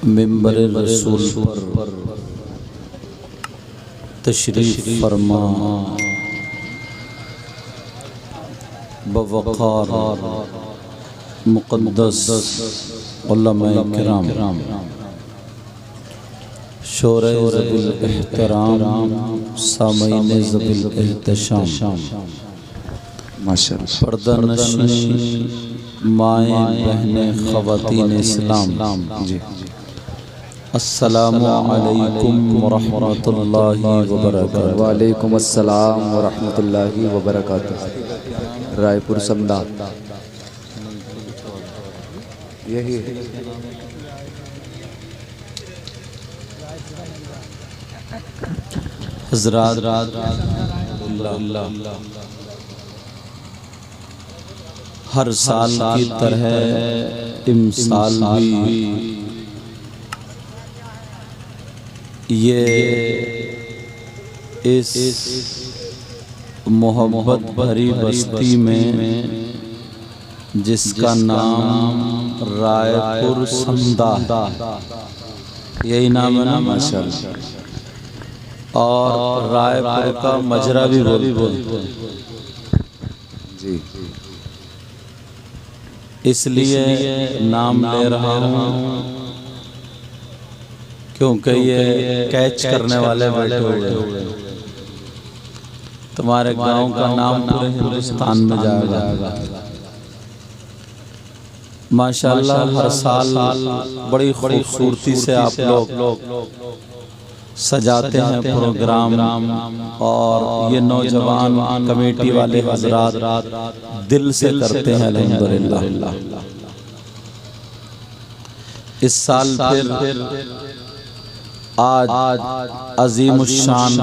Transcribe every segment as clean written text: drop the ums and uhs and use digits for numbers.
मिंबर रसूल पर तशरीफ फरमा बवक़ार मुक़द्दस उलमाए किराम शोरे ज़बिल एहतराम सामईन ज़बिल एहतशाम माशाअल्लाह पर्दा नशीं माएँ बहनें ख़वातीन इस्लाम जी अस्सलामु अलैकुम वरहमतुल्लाहि वबरकातुहू। वालेकुम अस्सलाम वरहमतुल्लाहि वबरकातुहू। रायपुर समदा यही है। हज़रात हर साल की तरह इमसाल भी ये इस मोहब्बत भरी बस्ती में जिसका नाम रायपुर समदा यही नाम है ना माशाअल्लाह। और रायपुर का मजरा भी बोलते जी, इसलिए नाम ले रहा हूँ क्योंकि ये कैच करने वाले बैठे हुए तुम्हारे गांव का नाम पूरे हिंदुस्तान में जाएगा माशाअल्लाह। हर साल बड़ी खूबसूरती से आप लोग सजाते हैं प्रोग्राम और ये नौजवान कमेटी वाले हजरात दिल से करते हैं अल्हम्दुलिल्लाह। इस साल फिर आज अज़ीमुश्शान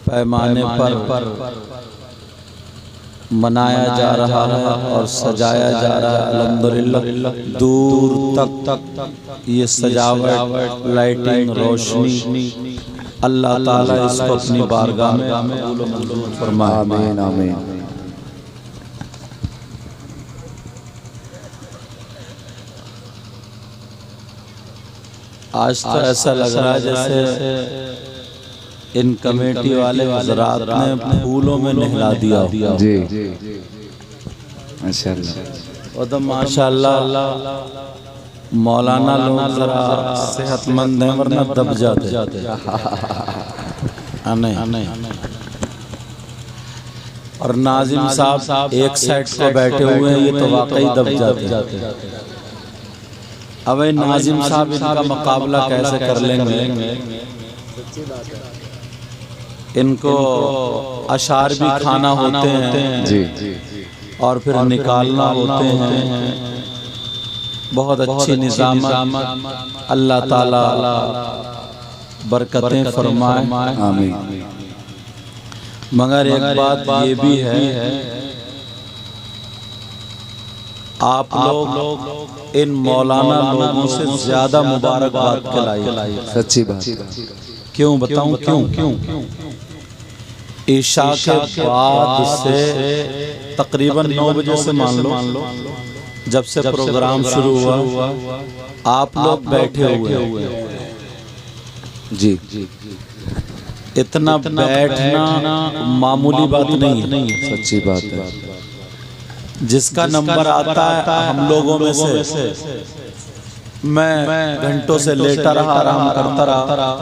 पैमाने पर मनाया जा रहा है और सजाया जा रहा है अल्हम्दुलिल्लाह। दूर तक ये सजावट लाइटिंग रोशनी अल्लाह ताला इसको अपनी बारगाह में कबूल व मंजूर फरमाए। आमीन आमीन। आज तो ऐसा लग रहा है जैसे इन कमेटी वाले हजरात ने फूलों में नहला दिया जी माशाअल्लाह। और तो माशाअल्लाह मौलाना लोग जरा सेहतमंद हैं वरना दब जाते और नाजिम साहब एक साइड को बैठे हुए हैं, ये तो वाकई दब जाते। अब नाजिम साहब इनका मुकाबला कैसे कर लेंगे? इनको अशार भी खाना होते हैं जी और फिर निकालना होते हैं। बहुत अच्छी निज़ामत अल्लाह ताला बरकतें फरमाए आमीन। मगर एक बात ये भी है, आप लोग इन मौलाना लोगों से ज्यादा मुबारकबाद खिलाई। सच्ची बात। क्यों बताऊं क्यों? ईशा के बाद से तकरीबन 9 बजे से मान लो जब से प्रोग्राम शुरू हुआ आप लोग बैठे हुए जी। इतना बैठना मामूली बात नहीं है। सच्ची बात है। जिसका नंबर आता है हम लोगों में से, मैं घंटों से लेटा रहा, आराम करता रहा,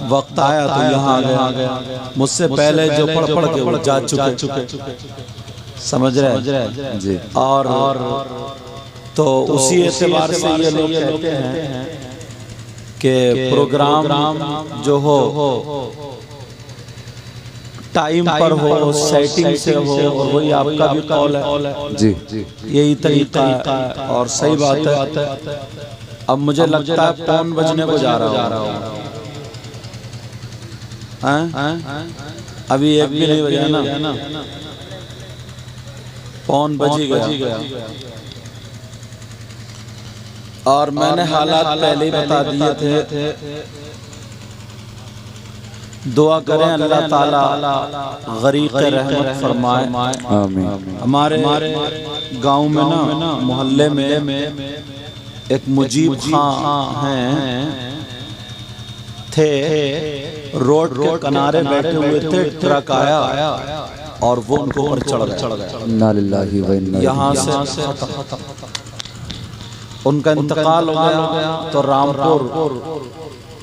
वक्त आया तो यहाँ आ गया। मुझसे पहले जो पढ़ के जा चुके समझ रहे जी। और तो उसी एतबार से ये लोग कहते हैं कि प्रोग्राम जो हो टाइम पर हो, सेटिंग से हो, और वही आपका भी कौल है जी। यही तरीका है और सही बात है। अब मुझे लगता है पौन बजने को जा रहा हूँ। अभी एक भी नहीं बजा ना, पौन बज गया। और मैंने हालात पहले ही बता दिए थे। दुआ करें अल्लाह ताला गरीब के रहमत फरमाए। आमीन। हमारे गांव में ना मोहल्ले में एक मुजीब खां हैं थे, रोड के किनारे बैठे हुए थे, ट्रक आया और वो उनको ऊपर चढ़ गया। इन्ना लिल्लाहि व इन्ना यहाँ से उनका इंतकाल हो गया तो रामपुर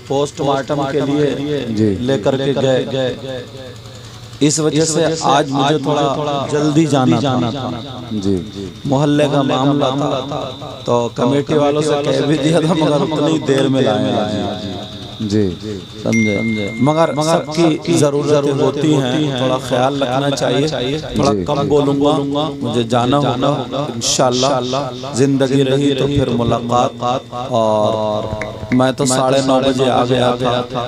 पोस्टमार्टम के लिए लेकर के गए। इस वजह से आज मुझे थोड़ा जल्दी जाना था जी। मोहल्ले का मामला था तो कमेटी वालों से कह भी दिया था, मगर उतनी देर में लाए जी, समझे। मगर सबकी जरूरत होती है, थोड़ा ख्याल रखना चाहिए। थोड़ा कम बोलूंगा, मुझे जाना होगा इंशाअल्लाह। जिंदगी रही तो फिर मुलाकात। और मैं तो 9:30 बजे आ गया था।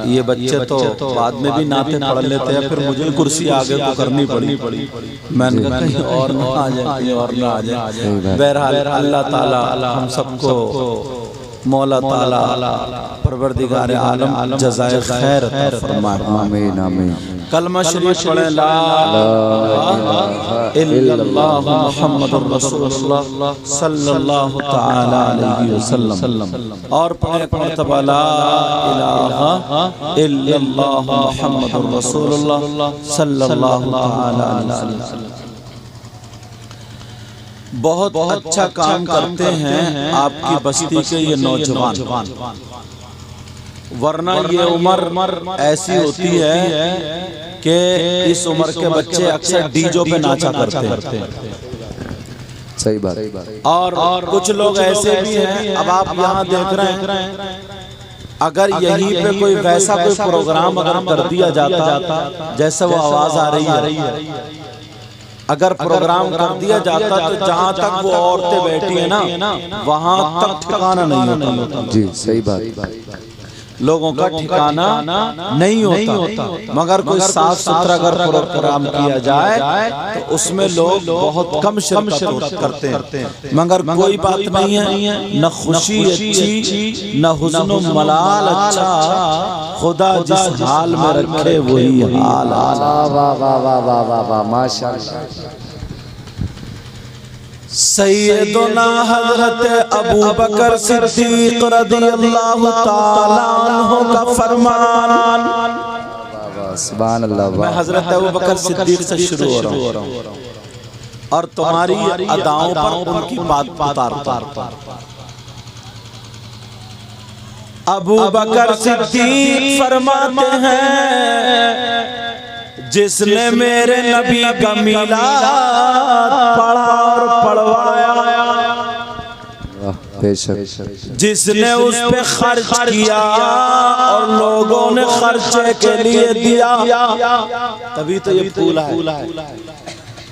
ये बच्चे तो बाद में भी नाते पढ़ लेते हैं, फिर मुझे कुर्सी आगे तो करनी पड़ी। मैंने कहा कहीं और ना आ जाए, और ना आ जाए। बहरहाल अल्लाह ताला हम सबको, मौला ताला परवरदिगार आलम जज़ाए खैर अता फरमाए। आमीन आमीन। कलमा शरीफ पढ़े ला इलाहा इल्लल्लाह मुहम्मदुर रसूलुल्लाह सल्लल्लाहु तआला अलैहि वसल्लम, और पढ़े मर्तबा ला इलाहा इल्लल्लाह मुहम्मदुर रसूलुल्लाह सल्लल्लाहु तआला अलैहि वसल्लम। बहुत अच्छा काम करते हैं आपकी बस्ती के ये नौजवान, वरना ये उम्र ऐसी होती है कि इस उम्र के बच्चे अक्सर डीजो पे नाचा करते हैं। सही बात। और कुछ लोग ऐसे भी हैं, अब आप यहाँ देख रहे हैं, अगर यहीं पे कोई वैसा कोई प्रोग्राम अगर कर दिया जाता जैसे वो आवाज आ रही है, अगर प्रोग्राम कर दिया जाता तो जहाँ तक वो औरतें बैठी है ना, वहाँ तक ठिकाना नहीं होता। जी सही बात। लोगों का ठिकाना नहीं होता। मगर कोई साफ सुथरा अगर प्रोग्राम किया जाए तो उसमें लोग बहुत कम शिरकत करते हैं। मगर कोई बात नहीं है, न खुशी अच्छी न हुस्न मलाल अच्छा, खुदा जिस हाल में रखे वही हाल। माशाअल्लाह। सैयदना हज़रत अबू बकर सिद्दीक़ रज़ियल्लाहु ताला अन्हु का फरमान। सुभान अल्लाह। मैं हज़रत अबू बकर सिद्दीक़ से शुरू हो रहा हूँ और तुम्हारी अदाओं पर उनकी बात उतारता। अबू बकर सिद्दीक़ फरमाते हैं, जिसने मेरे नबी का मीलाद पढ़ा और पढ़वाया, बेशक जिसने उस पे खर्च किया और लोगों ने खर्चे के लिए दिया, तभी तो ये फूला है।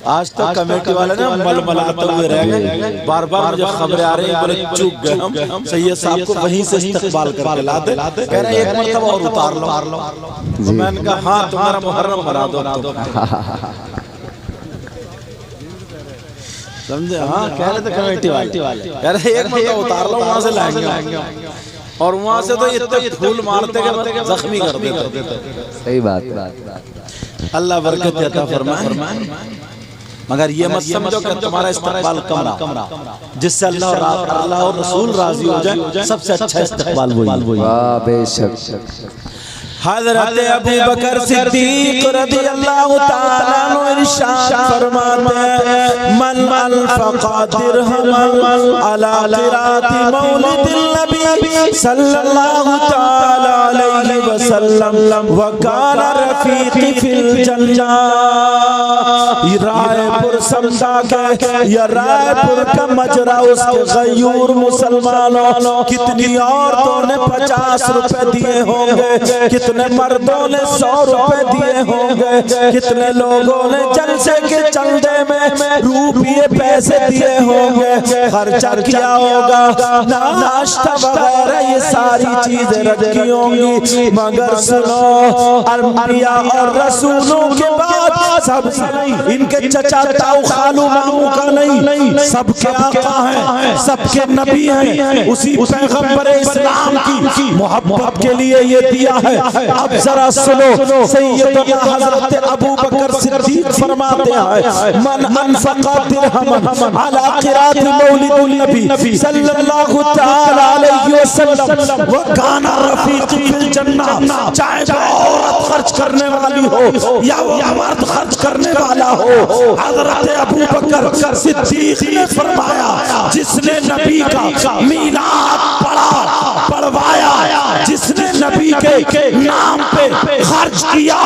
आज तक कमेटी वाले ना मलमलाते हुए रह गए। बार बार मुझे खबरें आ रही हैं, बोले चूक गए हम, सैयद साहब को वहीं से इस्तकबाल करके लाते, कह रहे हैं एक मरतबा और उतार लो। तो मैंने कहा हाँ तुम्हारा मुहर्रम बना दो। समझे? हाँ कह रहे थे कमेटी वाले, कह रहे एक मरतबा उतार लो, वहाँ से लाएंगे। और वहाँ से तो इतने फूल मारते के जख्मी कर देते। सही बात। अल्लाह बरकत अता फरमाए। मगर ये मत समझो कि तुम्हारा इस्तकबाल कम रहा, जिससे अल्लाह और रसूल राजी हो जाए, सबसे अच्छा इस्तकबाल वही। वाह बेशक। हज़रत अबू बकर सिद्दीक़ रज़ियल्लाहु ताला अन्हु इरशाद फरमाते हैं, मन अनफ़क़ा दिरहमन अला क़िराअति मौलिदिन नबी सल्लल्लाहु ताला अलैहि वसल्लम व काना रफ़ीक़ी फिल जन्नह। रायपुर समझा के या रायपुर का मजरा उसके गयूर मुसलमानों, कितनी औरतों ने 50 रुपए दिए होंगे, कितने मर्दों ने 100 रुपए दिए होंगे, कितने लोगों ने जलसे के चंदे में रुपये पैसे दिए होंगे, खर्चा किया होगा, नाश्ता वगैरह ये सारी चीजें रखी होंगी। मगर सुनो, अंबिया और रसूलों के बाद सब इनके चचा ताऊ खालू मामू का नहीं, नहीं, सबके आका हैं, सबके नबी हैं। उसी पैगंबर इस्लाम की मोहब्बत के लिए ये दिया है। अब जरा सुनो, सैयदना हजरत अबू बकर सिद्दीक फरमाते हैं, मन अनफका दिरहमन अला क़िरात मौलिदुन नबी सल्लल्लाहु तआला अलैहि वसल्लम व काना रफीक़ी फिल जन्नह। चाहे वो औरत खर्च करने वाली हो या वो मर्द खर्च करने वाला हो, हजरत अबू बकर सिद्दीक ने फरमाया, जिसने नबी का मीलाद पढ़वाया, जिसने नबी के नाम पे खर्च किया,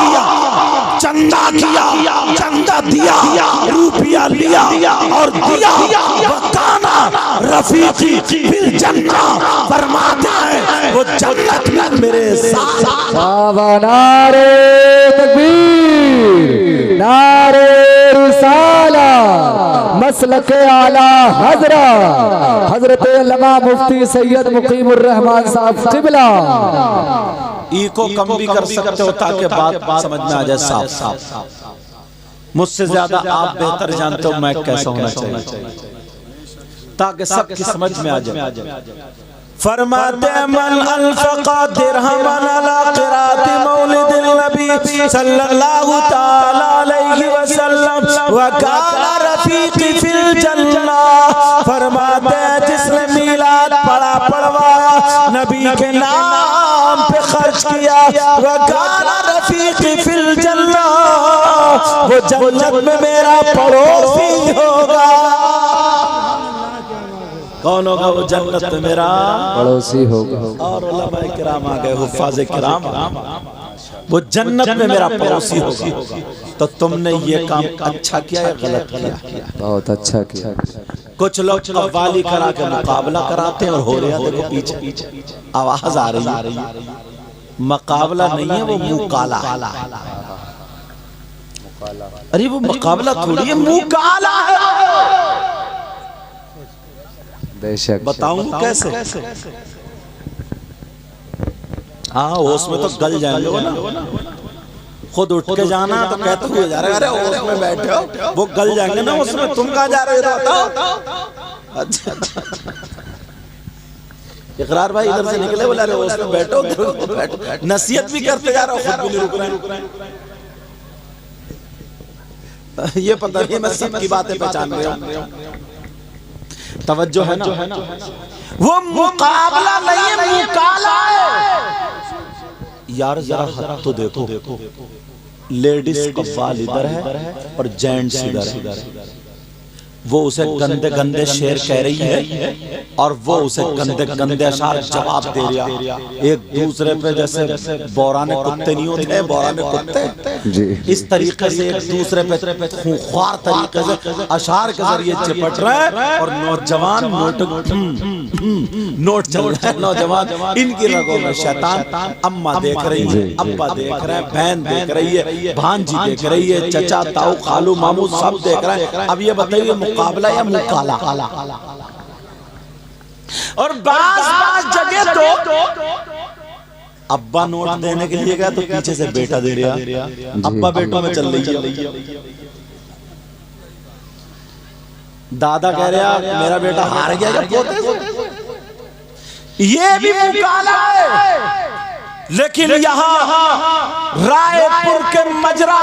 चंदा किया, चंदा दिया, रुपया लिया और दिया, वकाना रफीकी फिल जन्नह। फरमाते हैं वो जन्नत में मेरे साथ। नारे तकबीर, नारे रिसाला, मसलक आला हजरत अल्लामा मुफ्ती सैयद मुकीमुर रहमान साहब क़िबला। ई को कम भी कर सकते हो ताकि बात समझ में आ जाए साफ। मुझसे ज्यादा आप बेहतर जानते हो मैं कैसा होना चाहिए, ताकि सबकी समझ में आ जाए। फरमाते मन अनफका दिरहमन अला क़िरात मौलिदिन नबी सल्लल्लाहु तआला अलैहि वसल्लम व काना रफीक़ी फिल जन्नह। फरमाते जिसने मीलाद पढ़वाया, नबी के नाम पे खर्च किया, व काना रफीक़ी फिल जन्नह, वो जन्नत में मेरा पड़ोसी होगा। कौन होगा वो जन्नत में मेरा पड़ोसी होगा। और उलमाए किराम आ गए, हुफ़ाज़े किराम, वो जन्नत में मेरा पड़ोसी होगा। तो तुमने ये काम अच्छा किया या गलत किया? बहुत अच्छा किया। कुछ लोग कव्वाली करा के मुकाबला कराते हैं और हो रहा है, देखो पीछे आवाज आ रही है। मुकाबला नहीं है, वो मुकाला। अरे वो मुकाबला थोड़ी है, मुकाला है। बेशक बताऊं कैसे? हाँ, उसमें तो गल जाएंगे वो ना। खुद उठ के जाना तो कहते हुए जा रहे, अरे उसमें बैठे हो, वो गल जाएंगे ना उसमें। तुम कहाँ जा रहे हो बताओ। अच्छा, इकरार भाई इधर से निकले, बोला रहे उसमें बैठो। नसीहत भी करते जा रहे हो, खुद भी नहीं रुक रहे। ये पता नहीं मैं सबकी बातें पहचान रहा हूँ। तवज्जो है ना, वो मुकाबला नहीं है, मुकाला है। यार जरा हद तो देखो, लेडीज कव्वाल इधर है और जेंट्स इधर है। वो उसे गंदे गंदे शेर कह रही है और वो उसे गंदे गंदे अशार जवाब दे रहा। एक दूसरे पे जैसे बौराने कुत्ते नहीं होते, बौराने कुत्ते इस तरीके से एक दूसरे पे खूंखार तरीके से अशार के जरिए चिपट रहे हैं। और नौजवान नोट चल रहा है, नौजवान इनकी रगों में शैतान। अम्मा देख रही है, अब्बा देख रहे हैं, बहन देख रही है, भांजी देख रही है, चचा ताऊ खालू मामू सब देख रहे हैं। अब ये बताइए मुकाबला या मुकाला? और बास जगह तो अब्बा नोट देने के लिए गया तो पीछे से बेटा दे रहा, अब्बा बेटों में चल रही है। दादा कह रहा मेरा बेटा हार गया, ये भी मुकाला है। लेकिन यहाँ रायपुर के मजरा,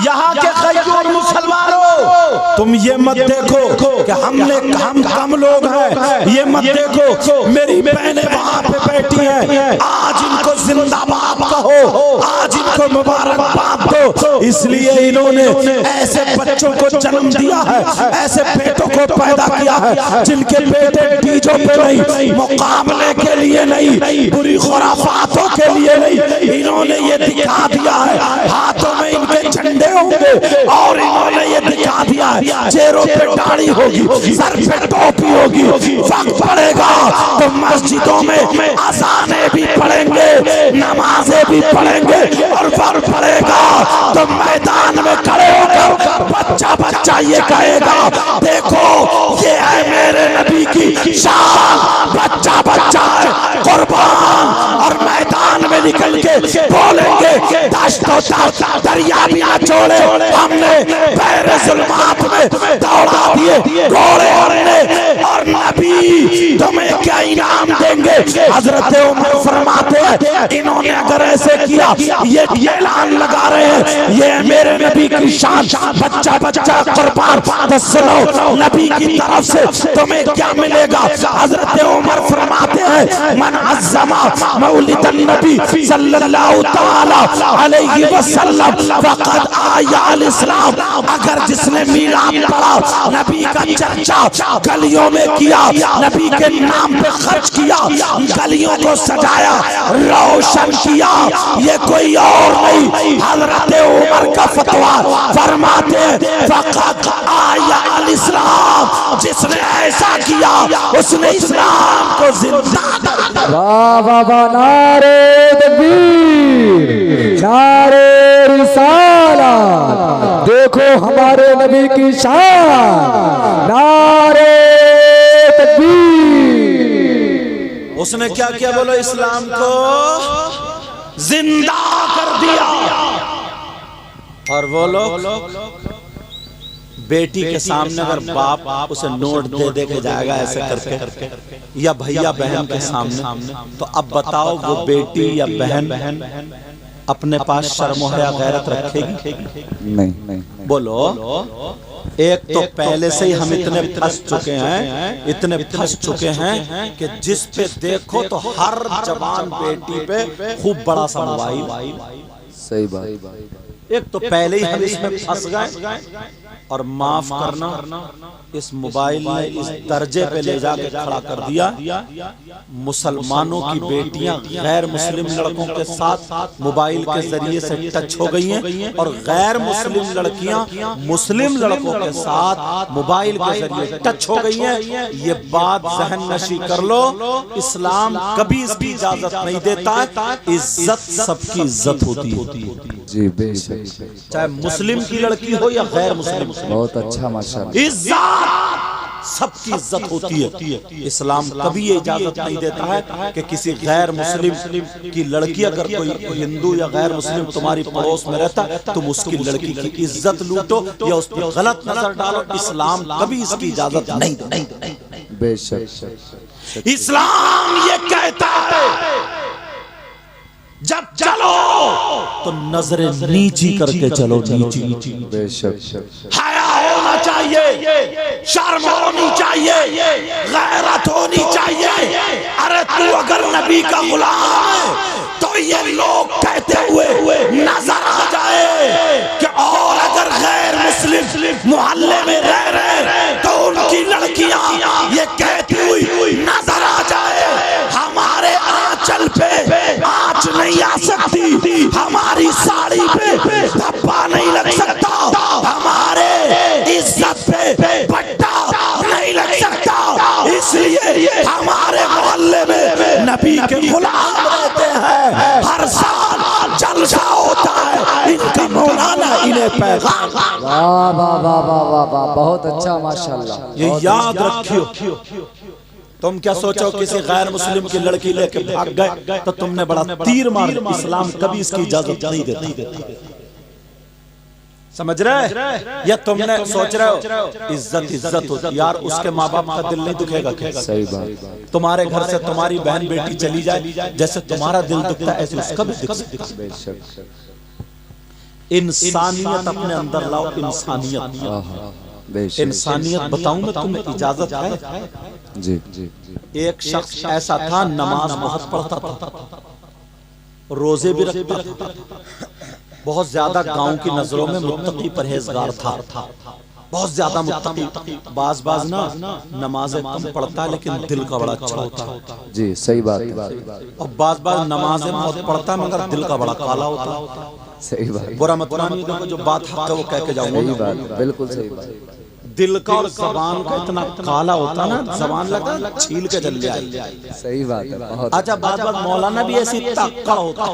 यहाँ के कईयों मुसलमानों, तुम ये मत देखो कि हम कम लोग हैं, ये मत देखो मेरी बहनें वहां पे बैठी हैं, आज इनको जिंदाबाद कहो, आज इनको मुबारकबाद दो। इसलिए इन्होंने ऐसे बच्चों को जन्म दिया है, ऐसे बेटों को पैदा किया है जिनके बेटे बीजों पे नहीं, मुकाबले के लिए नहीं, बुरी खुराफातों के लिए नहीं, इन्होंने ये दिखा दिया है हाथों में इनके झंडे होंगे और इन्होंने ये दिखा दिया है चेहरों पे दाढ़ी होगी, सर पे टोपी होगी। वक्त पड़ेगा तो मस्जिदों में अज़ानें भी पढ़ेंगे, नमाजें भी पढ़ेंगे, और वक्त पड़ेगा तो मैदान में खड़े होकर बच्चा बच्चा ये कहेगा देखो ये है मेरे नबी की शान, बच्चा बच्चा है कुर्बान। और मैदान में निकल के बोलेंगे दरिया भी न छोड़े, हमने पैर जुल्मात में दौड़ा दिए घोड़े हमने, और नबी तुम्हें क्या इनाम देंगे। हजरत उमर फरमाते हैं इन्होंने अगर ऐसे किया, ये ऐलान लगा रहे हैं ये मेरे नबी की शान, बच्चा बच्चा कुर्बान। तो सुनो नबी की तरफ से तुम्हें क्या मिलेगा। हजरत उमर फरमाते हैं मन अज़्ज़मा मौलिदन नबी सल्लल्लाहु तआला अलैहि वसल्लम फक़द आया अल इस्लाम। अगर जिसने मीलाद पढ़ा, नबी का चर्चा गलियों में किया, नबी के नाम पे खर्च किया, गलियों को सजाया, रोशन किया, ये कोई और नहीं हजरत उमर का फतवा। फरमाते फक़द आया अल इस्लाम, जिसने ऐसा किया उसने इस्लाम को जिंदा कर दिया। वाह वाह वाह, नारे तकबीर, नारे रिसालत, देखो हमारे नबी की शान, नारे तकबीर। उसने क्या किया बोलो, इस्लाम को जिंदा कर दिया। और वो लोग बेटी के सामने अगर बाप उसे नोट दे दे के जाएगा ऐसे करके, या भैया बहन के सामने, तो अब बताओ वो बेटी या बहन अपने पास शर्म हया गैरत रखेगी? नहीं। बोलो। एक तो पहले से ही हम इतने फंस चुके हैं, इतने फंस चुके हैं कि जिस पे देखो तो हर जवान बेटी पे खूब बड़ा सा मोबाइल। सही बात। एक तो पहले ही हम इसमें फंस गए, और माफ करना इस मोबाइल ने इस दर्जे पे ले जाके खड़ा कर दिया, मुसलमानों की बेटियां गैर मुस्लिम लड़कों के साथ मोबाइल के जरिए से टच हो गई हैं, और गैर मुस्लिम लड़कियां मुस्लिम लड़कों के साथ मोबाइल के जरिए टच हो गई हैं। ये बात जहन नशी कर लो, इस्लाम कभी इसकी इजाजत नहीं देता है। इज्जत सबकी इज्जत होती है जी, बेशक, चाहे मुस्लिम की लड़की हो या गैर मुस्लिम। बहुत अच्छा माशाअल्लाह। इज्जत सबकी इज्जत होती है। इस्लाम कभी ये इजाजत नहीं देता है कि किसी गैर मुस्लिम की लड़की, अगर कोई हिंदू या गैर मुस्लिम तुम्हारी पड़ोस में रहता तुम उसकी लड़की की इज्जत लूटो या उस पर गलत नजर डालो। इस्लाम कभी इसकी इजाजत नहीं देता। बेशक, इस्लाम ये कहता है जब चलो तो नजरें नीची करके चलो, नीची। बेशक, हया होना चाहिए, शर्म होनी चाहिए, गैरत होनी चाहिए। अरे तू अगर नबी का गुलाम है तो ये लोग कहते हुए नजर आ जाए कि, और अगर गैर मुस्लिम मोहल्ले में रह रहे तो उनकी लड़कियां ये कहती हुई नजर आ जाए, हमारे आंचल पे आंच नहीं आ सकती, हमारी साड़ी पे धब्बा नहीं लग सकता, हमारे इज्जत पे पट्टा नहीं लग सकता, इसलिए हमारे मोहल्ले में नबी के गुलाम रहते हैं। हर साल जलसा होता है, इनका मौलाना इन्हें पैगाम। वाह वाह वाह वाह वाह वाह, बहुत अच्छा माशाअल्लाह। ये याद रखियो, तुम क्या सोचो किसी गैर मुस्लिम की लड़की लेके भाग गए तो तुमने बड़ा तीर मार दिया। इस्लाम कभी इसकी इजाजत नहीं देता। समझ रहे? या तुमने सोच रहे हो इज्जत इज्जत होती यार, उसके माँ बाप का दिल नहीं दुखेगा क्या? सही बात। तुम्हारे घर से तुम्हारी बहन बेटी चली जाए, जैसे तुम्हारा दिल दुखता है ऐसे उसका भी दुख सकता है। इंसानियत अपने अंदर लाओ, इंसानियत। इंसानियत बताऊं मैं तुम्हें, इजाजत है जी। एक शख्स ऐसा था, नमाज बहुत पढ़ता था, रोजे भी रखता था, बहुत ज्यादा गांव की नजरों में मुत्तकी परहेजगार था, बहुत ज्यादा मुत्तकी। बाज ना नमाजें कम पढ़ता है लेकिन दिल का बड़ा अच्छा होता है। जी सही बात। और बाज नमाजें बहुत पढ़ता है मगर दिल का बड़ा काला होता है। सही बात। बुरा मत मानिए, देखो जो बात हक है वो कह के जाऊंगा। सही बात, बिल्कुल सही बात। दिल का और जबान का इतना काला होता ना, जबान लगता छील के जल जाए। सही बात है, बहुत अच्छा। बात मौलाना भी ऐसी इतना अक्कड़ होता,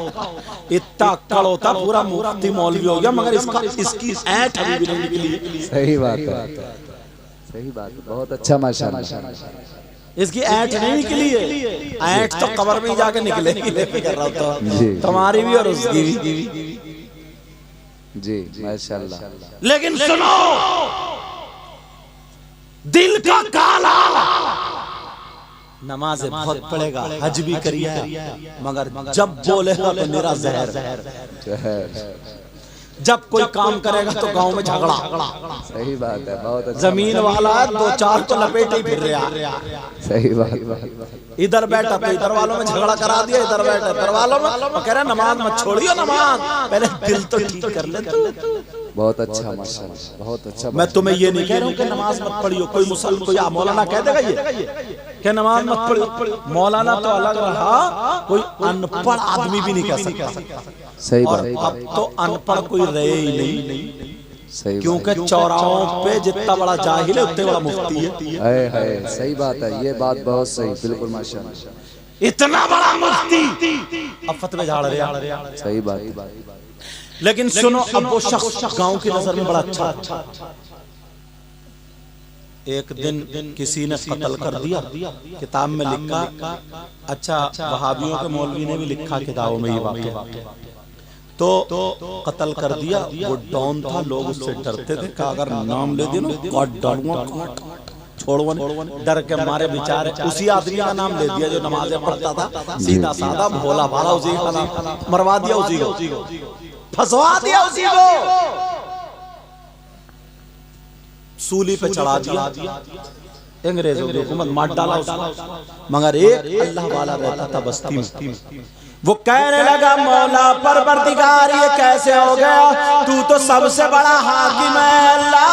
इतना अक्कड़ होता, पूरा मुफ्ती मौलवी हो गया मगर इसकी ऐंठ अभी भी नहीं निकली। सही बात है, सही बात है, बहुत अच्छा माशाअल्लाह। इसकी ऐंठ नहीं निकली है, ऐंठ तो कब्र में ही जाके निकलेगी। कर रहा था तुम्हारी भी और उसकी भी। जी माशाल्लाह। लेकिन सुनो, दिल का काला नमाज बहुत पड़ेगा, हज भी करिए, मगर जब बोलेगा तो मेरा जहर। जब कोई काम करेगा तो गांव में झगड़ा। सही बात है, बहुत अच्छा। जमीन वाला 2-4 तो लपेटे ही फिर रहा। सही बात। इधर बैठा तो इधर वालों में झगड़ा करा दिया, इधर बैठा इधर वालों में, और कह रहे नमाज मत छोड़ियो, नमाज पहले दिल तो ठीक कर ले तू। बहुत अच्छा माशाल्लाह, बहुत अच्छा। मैं तुम्हें ये नहीं कह रहा हूँ कि नमाज मत पढ़ियो, कोई मुसलमान कोई मौलाना कह देगा ये कि नमाज मत पढ़ियो। मौलाना तो अलग रहा, कोई अनपढ़ आदमी भी नहीं कह सकता। सही बात। अब तो अनपढ़ कोई रहे ही नहीं। सही, क्योंकि चौराहों पे जितना बड़ा जाहिल है उतने बड़ा मुफ्ती है। सही बात है, ये बात बहुत सही, बिल्कुल माशाल्लाह। इतना बड़ा मुफ्ती अब फतवे झाड़ रहा। सही बात। लेकिन सुनो, अब वो शख्स गांव की नजर में बड़ा अच्छा। एक दिन किसी ने कत्ल कर दिया, किताब में लिखा। अच्छा, वहाबियों के मौलवी ने भी लिखा किताबों में ये वाक़या। तो कत्ल कर दिया, वो डॉन था, लोग उससे डरते थे कि अगर नाम ले दिया ना काट डालूंगा, छोड़वा नहीं। डर के मारे बेचारे उसी आदमी का नाम ले दिया जो नमाजें पढ़ता था, सीधा साधा भोला भाला, उसी का नाम मरवा दिया, उसी को फंसवा दिया, उसी को सूली पे चढ़ा दिया। अंग्रेजों की हुकूमत मार डाला उसको। मगर एक अल्लाह वाला रहता था बस्ती में, वो कहने लगा मौला परवरदिगार ये कैसे हो गया, तू तो सबसे बड़ा हाकिम है अल्लाह,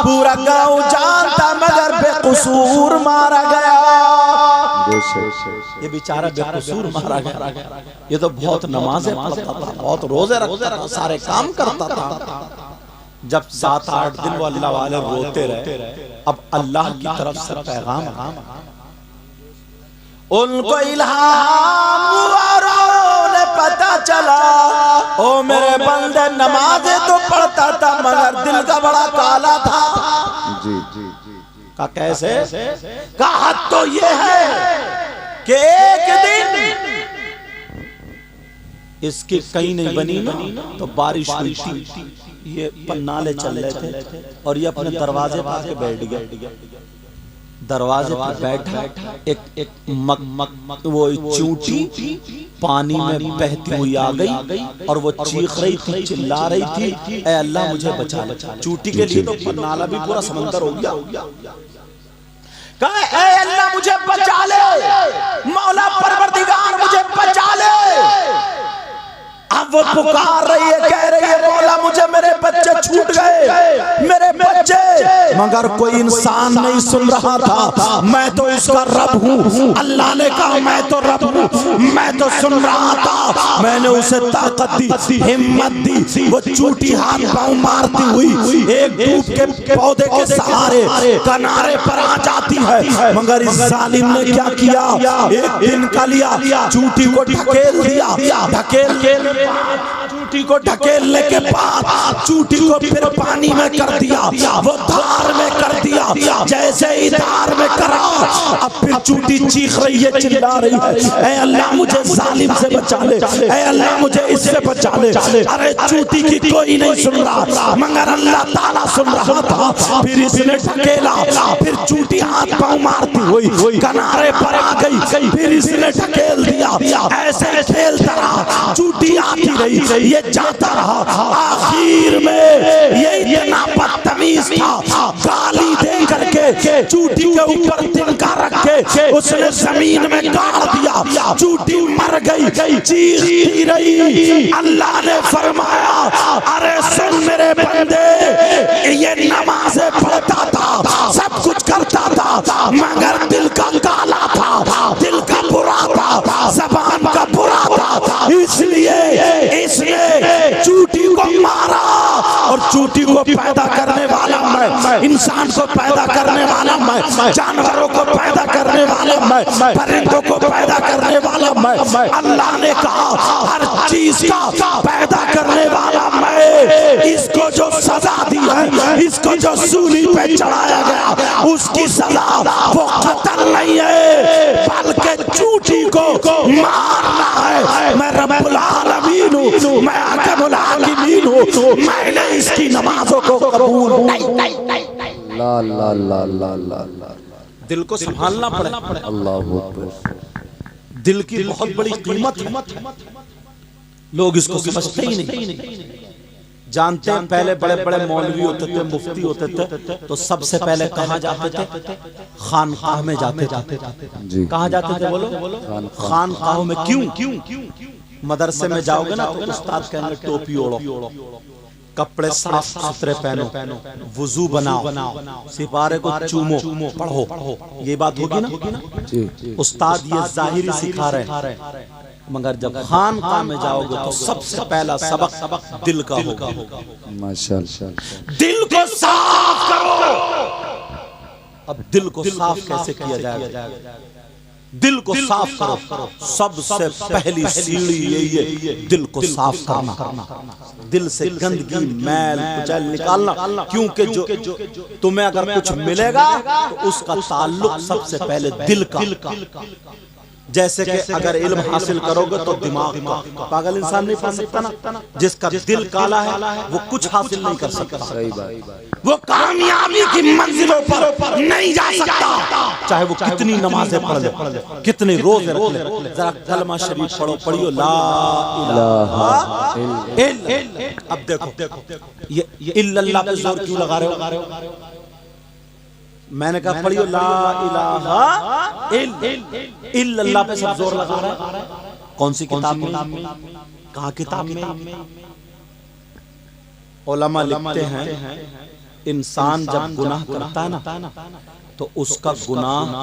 पूरा गांव जानता मगर बेकसूर मारा गया। ये बेचारा बेकसूर मारा गया। ये तो बहुत नमाजें पढ़ता था, बहुत रोजे रखता था, सारे काम करता था। जब 7-8 दिन वो अल्लाह वाले रोते रहे, अब अल्लाह की तरफ से पैगाम उनको इल्हाम और उन्हें पता चला, ओ मेरे बंदे नमाजें तो पढ़ता था मगर दिल का बड़ा काला था। जी। का कैसे? कहा तो ये है कि एक दिन इसकी कहीं नहीं बनी ना, तो बारिश हुई थी, ये पन्नाले चल रहे थे और ये अपने दरवाजे पर आके बैठ गया। दरवाजे पर बैठा, एक वो चूंटी पानी में बहती हुई आ गई और वो चीख रही थी, चिल्ला रही थी, ऐ अल्लाह मुझे बचा ले। चूंटी के लिए तो पन्नाला भी पूरा समंदर हो गया। कहे ऐ अल्लाह मुझे बचा ले, मौला परवरदिगार मुझे बचा ले। अब वो पुकार रही है, कह रही है मौला मुझे मेरे बच्चे छूट गए, मेरे बच्चे, मगर कोई इंसान नहीं सुन रहा था। मैं तो उसका रब हूँ, अल्लाह ने कहा मैं तो रब हूँ, मैं तो सुन रहा था। मैंने उसे ताकत दी, हिम्मत दी, वो चूटी हाथ पांव मारती हुई एक धूप के पौधे के सहारे किनारे पर आ जाती है। मगर इस जालिम ने क्या किया, एक दिन का लिया, चूटी को ढकेल दिया, ढकेल चूटी को ढकेलने के बाद चूटी को फिर पानी में कर दिया, वो धार में कर दिया। जैसे ही धार में करा, अब फिर चूटी चीख रही है, चिल्ला रही है, ऐ अल्लाह मुझे जालिम से बचा ले, ऐ अल्लाह मुझे इससे बचा ले। अरे चूटी की कोई नहीं सुन रहा, मगर अल्लाह ताला सुन रहा था। फिर इसने ढकेला, फिर चूटी हाथ पांव मारती हुई किनारे पर आ गई, फिर इसने ढकेल दिया। ऐसे खेलता रहा, चूटी आती रही, ये जाता रहा। आखिर में ये इतना बदतमीज था, गाली दे करके चूटी के ऊपर तिनका रख के उसने जमीन में गाड़ दिया। चूटी मर गई, चीखती रही। अल्लाह ने फरमाया, अरे सुन मेरे बंदे, ये नमाज़ें पढ़ता था, सब कुछ करता था, मगर दिल का काला था, दिल का बुरा था, ज़बान का बुरा था। इसलिए इसने चूटी को मारा। और चूटी को पैदा करने वाला मैं, इंसान को पैदा करने वाला मैं, जानवरों को पैदा करने वाला मैं, परिंदों को पैदा करने वाला मैं। अल्लाह ने कहा हर चीज का पैदा करने वाला मैं। इसको जो सजा दी है, इसको जो सूली पे चढ़ाया गया, उसकी सजा वो कत्ल नहीं है, बल्कि चूटी को मारना है। मैं रब्बुल आलमीन हूँ, मैं हाकिमुल हाकिम हो, मैंने इसकी नमाजों को कबूल नहीं। ला ला ला ला ला ला। दिल को संभालना पड़े। अल्लाहू अकबर। दिल की बहुत बड़ी कीमत है, लोग इसको समझते ही नहीं। जानते हैं पहले बड़े बड़े मौलवी होते थे, मुफ्ती होते थे, तो सबसे पहले कहाँ जाते थे? खानकाह में जाते थे। कहाँ जाते थे बोलो? खानकाहों में। क्यों? मदरसे में जाओगे ना तो उस्ताद कहेंगे टोपी ओढ़ो, कपड़े साफ सुथरे पहनो, वुजू बनाओ, सिपारे को चूमो, पढ़ो। ये बात होगी ना? उस्ताद ये जाहिरी सिखा रहे, मगर जब खानकाह में जाओगे तो सबसे पहला सबक दिल का होगा। माशाअल्लाह। दिल को साफ करो। अब दिल को साफ कैसे किया जाएगा? दिल को साफ करो। सबसे पहली सीढ़ी यही है, दिल को साफ करना। दिल से गंदगी, मैल कुचैल निकालना। क्योंकि जो तुम्हें अगर कुछ मिलेगा तो उसका ताल्लुक सबसे पहले दिल का। जैसे कि अगर इल्म हासिल करोगे तो दिमाग का। पागल इंसान नहीं पढ़ सकता ना। जिसका दिल काला है वो कुछ हासिल नहीं कर सकता। सही बात। वो कामयाबी की मंजिलों पर नहीं जा सकता, चाहे वो कितनी नमाजें पढ़ ले, कितने रोजे रख ले। जरा कलमा शरीफ पढ़ियो, ला इलाहा इल्लल्लाह। अब देखो ये इल्लल्लाह पे जोर क्यों लगा रहे हो? मैंने कहा पढ़ियो ला इलाहा इल्लल्लाह पे सब जोर लगा रहा है। कौन सी किताब में? कहा किताब में? उलमा लिखते हैं इंसान जब गुनाह करता है ना तो उसका गुनाह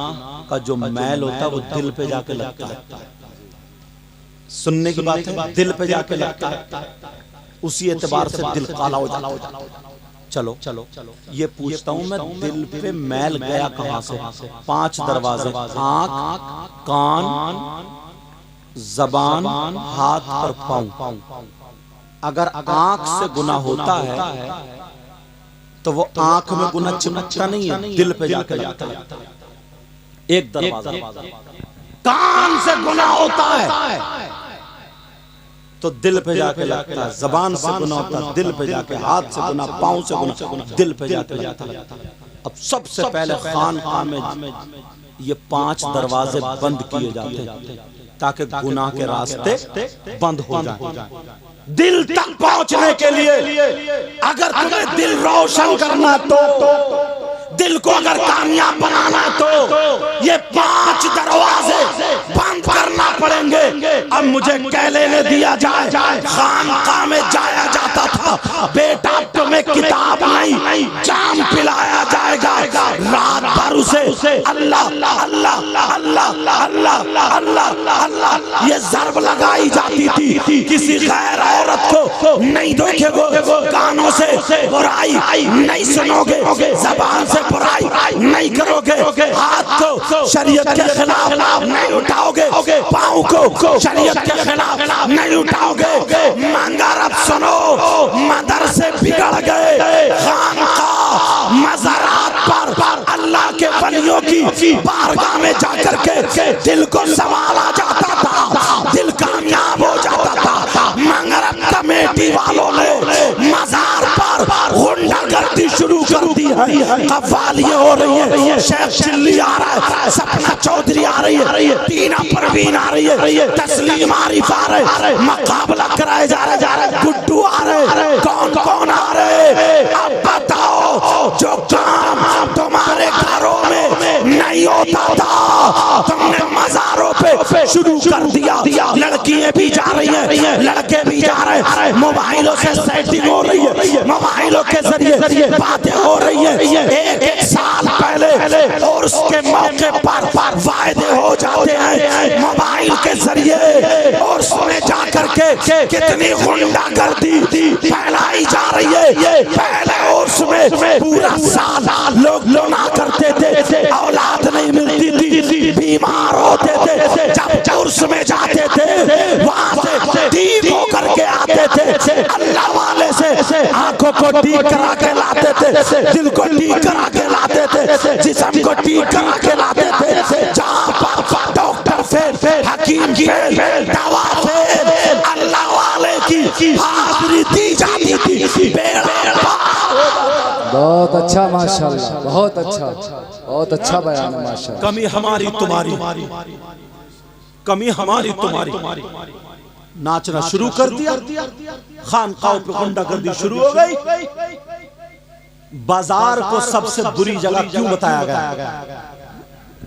का जो मैल होता है वो दिल पे जाके लगता है। सुनने की बात है, दिल पे जाके लगता है। उसी एतबार से दिल काला हो जाता है। चलो ये पूछता हूं मैं, दिल पे मैल गया कहां से? 5 दरवाजे, आंख, कान, जबान, हाथ और पांव। अगर आंख से गुनाह होता है तो वो आंख में गुनाह चिपकता नहीं है, दिल पे जाके लगता है। एक दरवाजा। कान से गुनाह होता है तो दिल पे जाके लगता है। जबान से गुनाह होता है दिल पे जाके, हाथ से गुनाह, पांव से गुनाह, दिल पे जाके लगता है। अब सबसे पहले खानकाह में ये 5 दरवाजे बंद किए जाते हैं ताकि गुनाह के रास्ते बंद हो जाएं। दिल तक पहुंचने के लिए अगर तुम्हें दिल रोशन करना तो, दिल को अगर कामयाब बनाना तो ये 5 दरवाजे बंद करना पड़ेंगे। अब मुझे कह लेने दिया जाए, खानकाह में जाया जाता था, बेटा तुम्हें किताब नहीं जाम पिलाया जाएगा। रात भर उसे अल्लाह अल्लाह अल्लाह अल्लाह अल्लाह अल्लाह ये ज़र्ब लगाई जाती थी। किसी गैर औरत को नहीं देखोगे, कानों से बुराई नहीं सुनोगे, जबान से बुराई नहीं करोगे, हाथ को शरीयत के खिलाफ नहीं उठाओगे, पाँव को शरीयत के खिलाफ नहीं उठाओगे। मगर अब सुनो, मदरसे बिगड़ गए। खानकाह मज़ारात पर अल्लाह के वलियों की बारगाह में जाकर के दिल को संभाला जाता था, दिल कामयाब हो जाता था। मगर अब कमेटी वालों ने मज़ार पर गुंडागर्दी शुरू कर दी है। कव्वालियाँ हो रही है, शेख चिल्ली आ रहा है, सपना चौधरी आ रही है, टीना परवीन आ रही है, तस्लीम आरिफ आ रहे, मुकाबला कराए जा रहे, गुड्डू आ रहे, कौन कौन आ रहे? अब बताओ, जो काम तुम्हारे घरों में नहीं होता था तुमने मज़ारों पे शुरू कर दिया। लड़कियां भी जा रही हैं, लड़के भी जा रहे हैं, मोबाइलों से सेटिंग हो रही है, मोबाइलों के जरिए बातें हो रही है। एक साल पहले और उसके मौके पर वायदे हो जाते हैं मोबाइल के जरिए, और उसमें जाकर के कितनी गुंडागर्दी फैलाई जा रही है। पहले और उसमें पूरा साल लोग गुनाह करते थे, औलाद नहीं मिलती थी, बीमार होते थे, जब उर्स में जाते थे वहां से ठीक होकर के आते थे, अल्लाह वाले से आंखों को ठीक करा के लाते थे, दिल को ठीक करा के लाते थे, जिस्म को ठीक करा के लाते थे। जहाँ पर डॉक्टर फेल, हकीम फेल, दवा फेल, अल्लाह वाले की हाजिरी दी जाती थी। बहुत अच्छा माशाल्लाह, बहुत अच्छा बयान है माशाल्लाह। कमी हमारी तुम्हारी, कमी हमारी तुम्हारी। नाचना शुरू कर दिया, खानकाहों पे गुंडागर्दी शुरू हो गई। बाजार को सबसे बुरी जगह क्यों बताया गया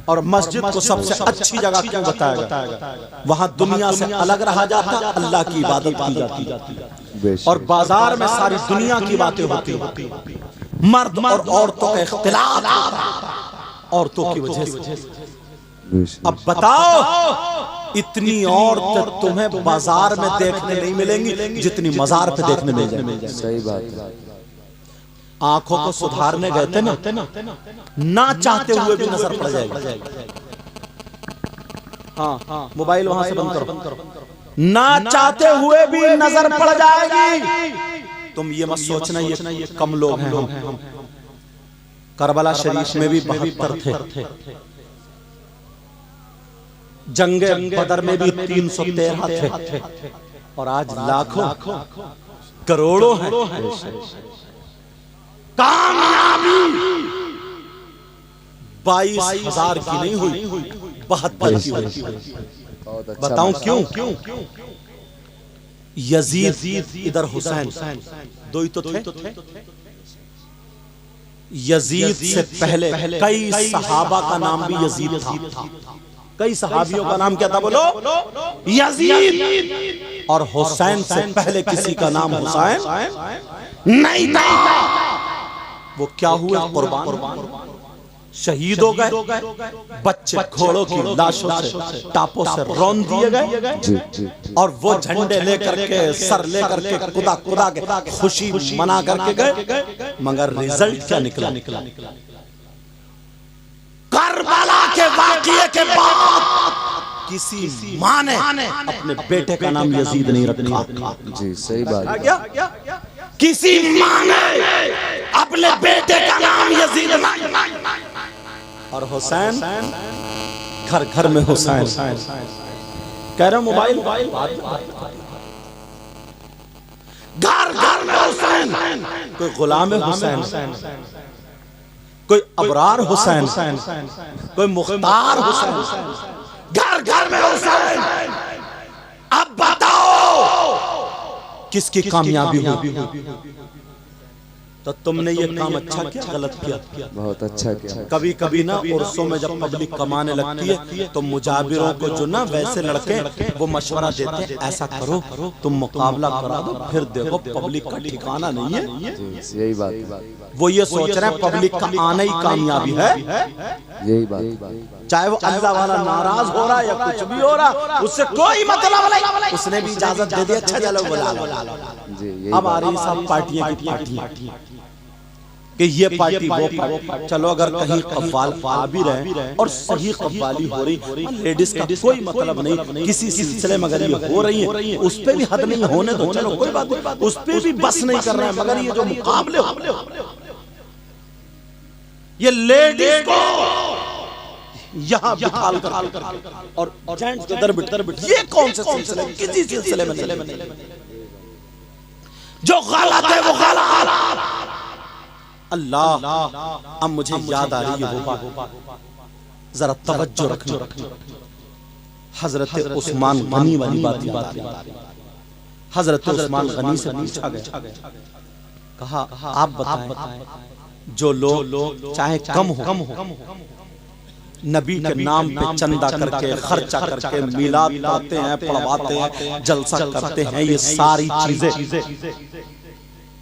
और मस्जिद को सबसे अच्छी जगह क्यों बताया गया? वहां दुनिया से अलग रहा जाता, अल्लाह की इबादत की जाती, और बाजार में सारी दुनिया की बातें होती। मर्द और औरतों का इख्तिलाफ औरतों की वजह से। अब बताओ, इतनी औरत तुम्हें बाजार में देखने नहीं मिलेंगी जितनी मजार पे देखने मिल जाएंगी। सही बात है। आंखों को सुधारने गए थे ना चाहते हुए भी नजर पड़ जाएगी। हाँ, मोबाइल वहां से बंद करो। ना चाहते हुए भी नजर पड़ जाएगी। तुम ये मत सोचना ये कम लोग हैं हम। करबला शरीफ में भी 72 थे, जंगे बदर में भी 313 थे, और आज लाखों करोड़ों हैं। कामयाबी 22,000 की नहीं हुई, 72 की हुई। बताऊं क्यों? यजीद इधर हुसैन, दो ही तो थे। यजीद से पहले कई सहाबा का नाम भी यजीद था। कई सहाबियों का नाम क्या था? बोलो, यजीद। और हुसैन से पहले किसी का नाम हुसैन नहीं था। वो क्या हुए? कुर्बान, शहीद हो गए। बच्चे घोड़ों की लाशों से, टापों से रौंद दिए गए, और वो झंडे लेकर के, सर लेकर के कुदा कुदा के खुशी मना करके गए। मगर रिजल्ट क्या निकला? करबला के वाक़ये के बाद किसी माँ ने अपने बेटे का नाम यजीद नहीं रखा। जी सही बात है। किसी माँ ने अपने बेटे का नाम यजीद नहीं। और हुसैन, घर घर में हुसैन। कह रहे मोबाइल, घर घर में हुसैन। कोई गुलाम हुसैन, कोई अबरार हुसैन, कोई मुख्तार हुसैन, घर घर में हुसैन। अब बताओ किसकी कामयाबी हुई? तो तुमने ये काम अच्छा किया, गलत किया? बहुत अच्छा किया। कभी कभी ना उर्सों में जब पब्लिक कमाने लगती है तो मुजाबिरों को जो ना वैसे लड़के वो मशवरा देते हैं, ऐसा करो तुम मुकाबला करा दो, फिर देखो पब्लिक का ठिकाना नहीं है। यही बात। वो ये सोच रहे हैं पब्लिक का आना ही कामयाबी है। यही बात। चाहे वो अल्लाह वाला नाराज हो रहा या कुछ भी हो रहा, उससे कोई मतलब नहीं। उसने भी इजाजत दे दी, अच्छा चलो बुला लो। अब आ रही सब पार्टियां की पार्टियां कि ये पार्टी वो पार्टी। चलो अगर कहीं कव्वाल आ भी रहे और सही कव्वाली हो रही, लेडीज का कोई मतलब नहीं, किसी सिलसिले में अगर ये हो रही है उस पे भी हद नहीं होने दो, चलो कोई बात नहीं, उस पे भी बस नहीं कर रहे हैं। मगर ये जो मुकाबले हो, ये लेडीज को यहाँ बिठा कर और जेंट्स को दर बिठ, ये कौन से सिलसिले? किसी सिलसिले में नहीं। जो गलत है वो गलत। अल्लाह, अब मुझे याद आ रही है वो बात, जरा तवज्जो रखना। हजरत उस्मान गनी वाली बात याद। हजरत उस्मान गनी से पूछा गया, कहा आप बताएं, जो लोग चाहे कम हो नबी के नाम पे चंदा करके, खर्चा करके, मिलाद पढ़ते हैं, पढ़वाते हैं, जलसा करते हैं, ये सारी चीजें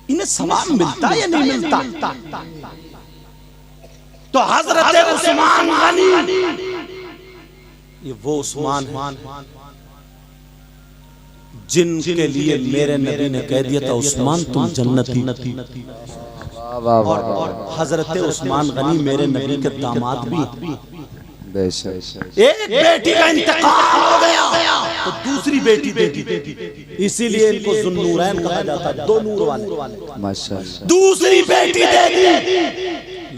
इन्हें सवाब मिलता है या नहीं मिलता? तो हजरत उस्मान गनी, ये वो उस्मान है जिनके लिए मेरे नबी ने कह दिया था उस्मान तुम जन्नती। और हजरत उस्मान गनी मेरे नबी के दामाद भी। एक बेटी का इंतकाल हो गया तो दूसरी बेटी दे दी, इसीलिए इनको ज़ुन्नूरैन कहा जाता है, दो नूर वाले। माशाअल्लाह। दूसरी बेटी दे दी।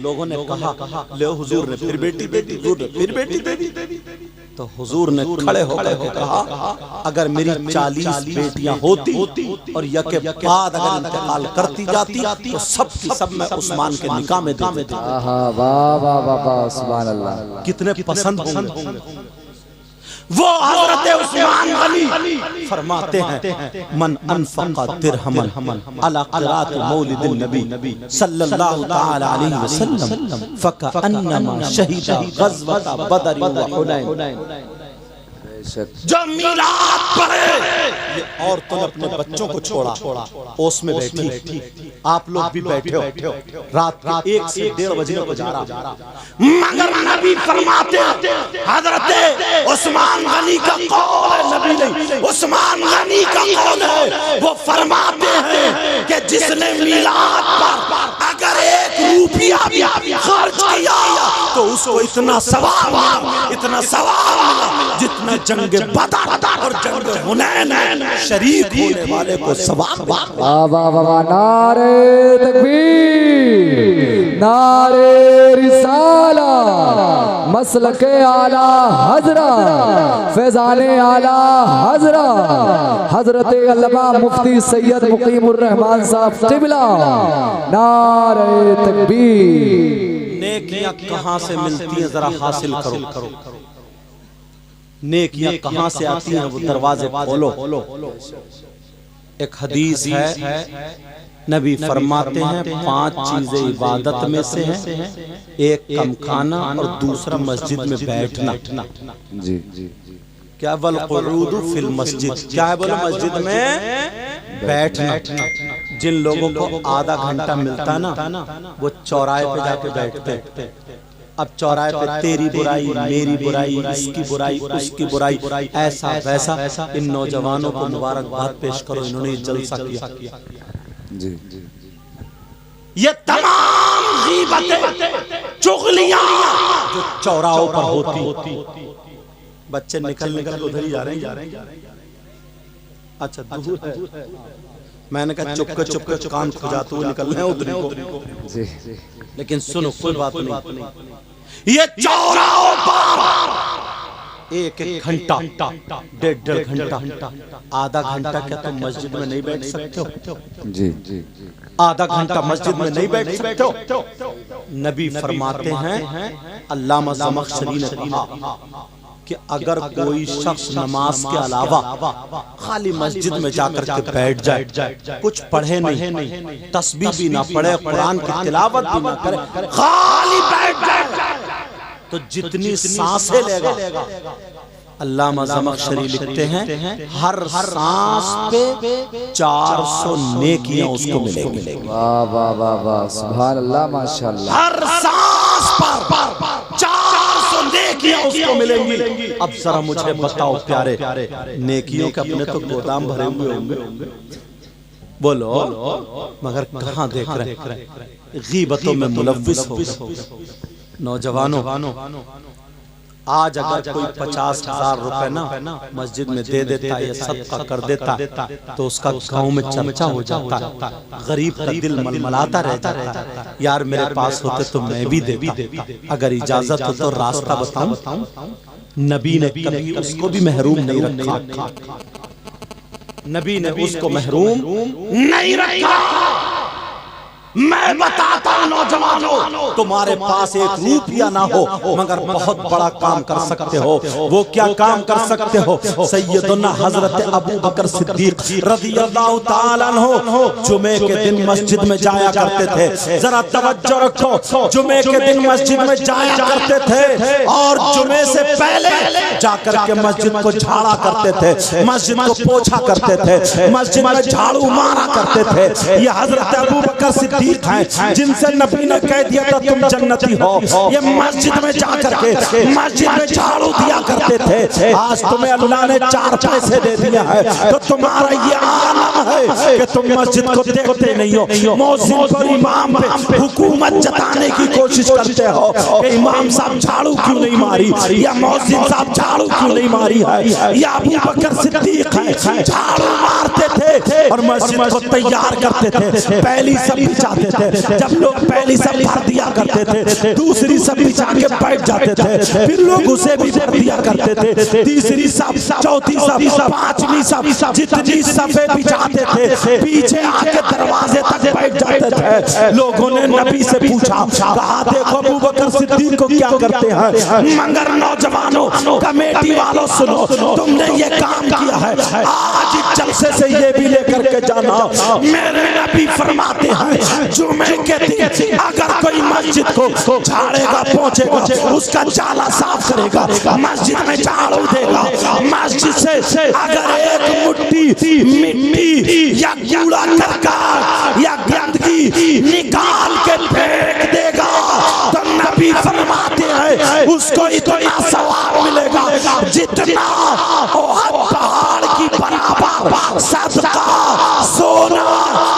लोगों ने कहा ले हुजूर ने फिर बेटी दे दी, हुजूर ने फिर बेटी दे दी। तो तो हुजूर ने खड़े होकर के कहा, अगर मेरी 40 बेटियां होती और यके बाद अगर इंतकाल करती जाती तो सब की सब मैं उस्मान के निकाह में दे देता। वाह वाह वाह वाह, सुभान अल्लाह। कितने पसंद होंगे वो हज़रत उस्मान गनी फरमाते हैं, मन अनफक़ा दिरहमन अला क़िराअत मौलिदिन नबी सल्लल्लाहु तआला अलैहि वसल्लम फ़कअन्नमा शहीदा ग़ज़वत बदर व हुनैन। जो मीलाद पढ़े, ये औरतों ने अपने बच्चों को छोड़ा, ओस में बैठी, आप लोग भी बैठे हो, रात 1 से 1:30 बजे को जा रहा, मगर नबी फरमाते हज़रत उस्मान गनी का कौल है, नबी नहीं, उस्मान गनी का कौल है। वो फरमाते हैं कि जिसने मीलाद पर अगर 1 रुपया भी खर्च किया तो उसको इतना सवाब मिला जितना जंग बदर और जंग हुनैन शरीक होने वाले को सवाब। वाह वाह वाह, नारे तकबीर, नारे रिसाला, मसलके आला हजरा, फैजाने आला हजरा, हजरत अल्लामा मुफ्ती सैयद मुकीमुर रहमान साहब क़िबला, नारे तकबीर। नेकियां कहां से मिलती हैं, जरा हासिल करो। नेकियां कहां से आती हैं, वो दरवाजे खोलो। एक हदीस है, नबी फरमाते हैं 5 चीजें इबादत में से हैं, एक कम खाना और दूसरा मस्जिद में बैठना। जी क्या वल क़ुऊदु फिल मस्जिद, क्या है बोलो, मस्जिद में बैठना। जिन लोगों को आधा घंटा मिलता ना, वो चौराहे पे जाके बैठते। अब चौराहे पे तेरी बुराई, मेरी बुराई, इसकी बुराई, उसकी बुराई, ऐसा वैसा। इन नौजवानों को मुबारकबाद पेश करो, इन्होंने जलसा किया। जी ये तमाम गीबतें, चुगलियां जो चौराहों पर होती। बच्चे निकल उधर ही जा रहे हैं। अच्छा दूर है, मैंने कहा चुपके कान खुजाते हुए निकल रहे हैं उधर को। लेकिन सुनो, कोई बात नहीं, ये चौराहों पर 1-1 घंटा, 1.5 घंटा, आधा घंटा क्या तुम मस्जिद में नहीं बैठ सकते हो? जी आधा घंटा मस्जिद में नहीं बैठ सकते हो? नबी फरमाते हैं, अल्लामा ज़मख़शरी ने कहा कि अगर कोई शख्स नमाज के अलावा खाली मस्जिद में जाकर के बैठ जाए, कुछ पढ़े नहीं, तस्बीह भी ना पढ़े, कुरान की तिलावत भी ना करे, खाली बैठ जाए, तो जितनी सांसें लेगा, अल्लामा ज़मख़शरी लिखते हैं, हर सांस पे 400 नेकियां उसको मिलेंगी। वाह वाह वाह वाह, सुभान अल्लाह, माशाअल्लाह। हर सांस पर 400 नेकियां उसको मिलेंगी। अब जरा मुझे बताओ प्यारे, नेकियों के अपने तो गोदाम भरे हुए होंगे, बोलो, मगर कहां देख रहे हैं, गीबतों में मुलव्विस हो। नौजवानों, आज अगर कोई 50,000 रुपए ना मस्जिद में दे देता या सदका कर देता तो उसका गांव में चर्चा हो जाता, गरीब का दिल मलमलाता रह जाता, यार मेरे पास होते तो मैं भी देता, अगर इजाजत हो तो रास्ता बताऊं। नबी ने कभी उसको भी महरूम नहीं रखा, नबी ने उसको महरूम नहीं रखा। मैं बताता हूं नौजवानों, तुम्हारे पास 1 रुपया ना हो मगर बहुत बड़ा काम कर सकते हो। वो क्या काम कर सकते हो? सैयदना हजरत अबू बकर सिद्दीक रज़ियल्लाहु ताला अन्हु जुमे के दिन मस्जिद में जाया करते थे। जरा तवज्जो रखो, जुमे के दिन मस्जिद में जाया करते थे और जुमे से पहले जाकर के मस्जिद को झाड़ा करते थे, मस्जिद को पोछा करते थे, मस्जिद में झाड़ू मारा करते थे। ये हजरत अबू बकर हैं जिनसे नबी ने कह दिया था तुम जन्नती हो, ये मस्जिद में जाकर के मस्जिद में झाड़ू दिया करते थे। आज तुम्हें अल्लाह ने 4 पैसे दे दिया है तो तुम्हारा ये आलम है कि तुम मस्जिद को देखते नहीं हो, मौज़िन पर इमाम पे हुकूमत जताने की कोशिश करते हो कि इमाम साहब झाड़ू क्यों नहीं मारी, या मौज़िन साहब झाड़ू क्यों नहीं मारी है, या अबू बकर सिद्दीक है झाड़ू मारते थे और मस्जिद को तैयार करते थे। पहली सब थे, जब लोग पहली सब भर दिया करते थे, दूसरी सब बिछा के बैठ जाते थे, फिर लोग उसे भी भर दिया करते थे, तीसरी सब, चौथी सब, पांचवी सब, जितनी सफे बिछाते थे पीछे आके दरवाजे तक बैठ जाते थे। लोगों ने नबी से पूछा, कहा देखो अबू बकर सिद्दीक को क्या करते हैं, मगर नौजवानों, कमेटी वालों सुनो, तुमने ये काम किया है, आज इस जलसे से ये भी लेकर के जाना, मेरे नबी फरमाते हैं जुमे के दिन अगर कोई मस्जिद को झाड़ेगा पोंछेगा, उसका जाला साफ करेगा, मस्जिद में झाड़ू देगा, मस्जिद से अगर एक मुट्ठी मिट्टी या कूड़ा करकट या गंदगी निकाल के फेंक देगा तो नबी फरमाते हैं उसको इतना सवाब मिलेगा जितना पहाड़ की बराबर सदका सोना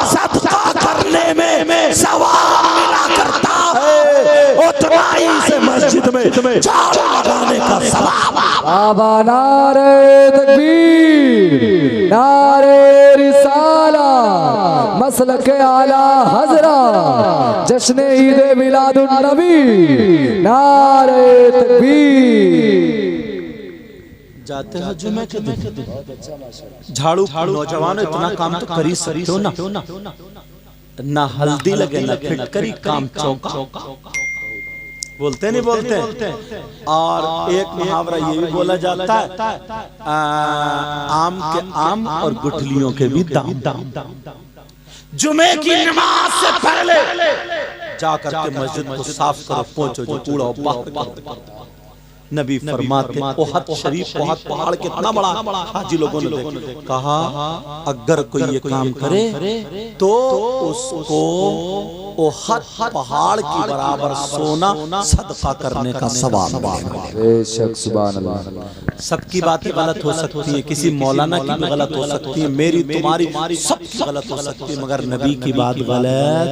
सदका करने में सवाब मिला करता है, उतना ही से मस्जिद में झाड़ू लगाने का सवाब। बाबा नारे तकबीर, नारे रिसाला, मसलक आला हजरा, जश्न ईद मिलादुन नबी, नारे तकबीर। जाते हैं जुमे के दिन झाड़ू नौजवान इतना काम तो कर ही सकते हो ना हल्दी लगे ना फिटकरी काम चौका बोलते नहीं बोलते। और एक मुहावरा ये भी बोला जाता है आम के आम और गुठलियों के भी दाम। जुमे की नमाज से पहले जाकर के मस्जिद को साफ करो, पहुंचो जो कूड़ा बाहर कर। नबी फरमाते ओहद शरीफ ओहद पहाड़ कितना बड़ा, हाजी लोगों ने कहा अगर कोई ये काम करे तो उसको ओहद पहाड़ की बराबर सोना सदका करने का सवाब मिलेगा। बेशक सुभान अल्लाह। सबकी बातें गलत हो सकती है, किसी मौलाना की भी गलत हो सकती है, मेरी तुम्हारी सबकी गलत हो सकती है, मगर नबी की बात गलत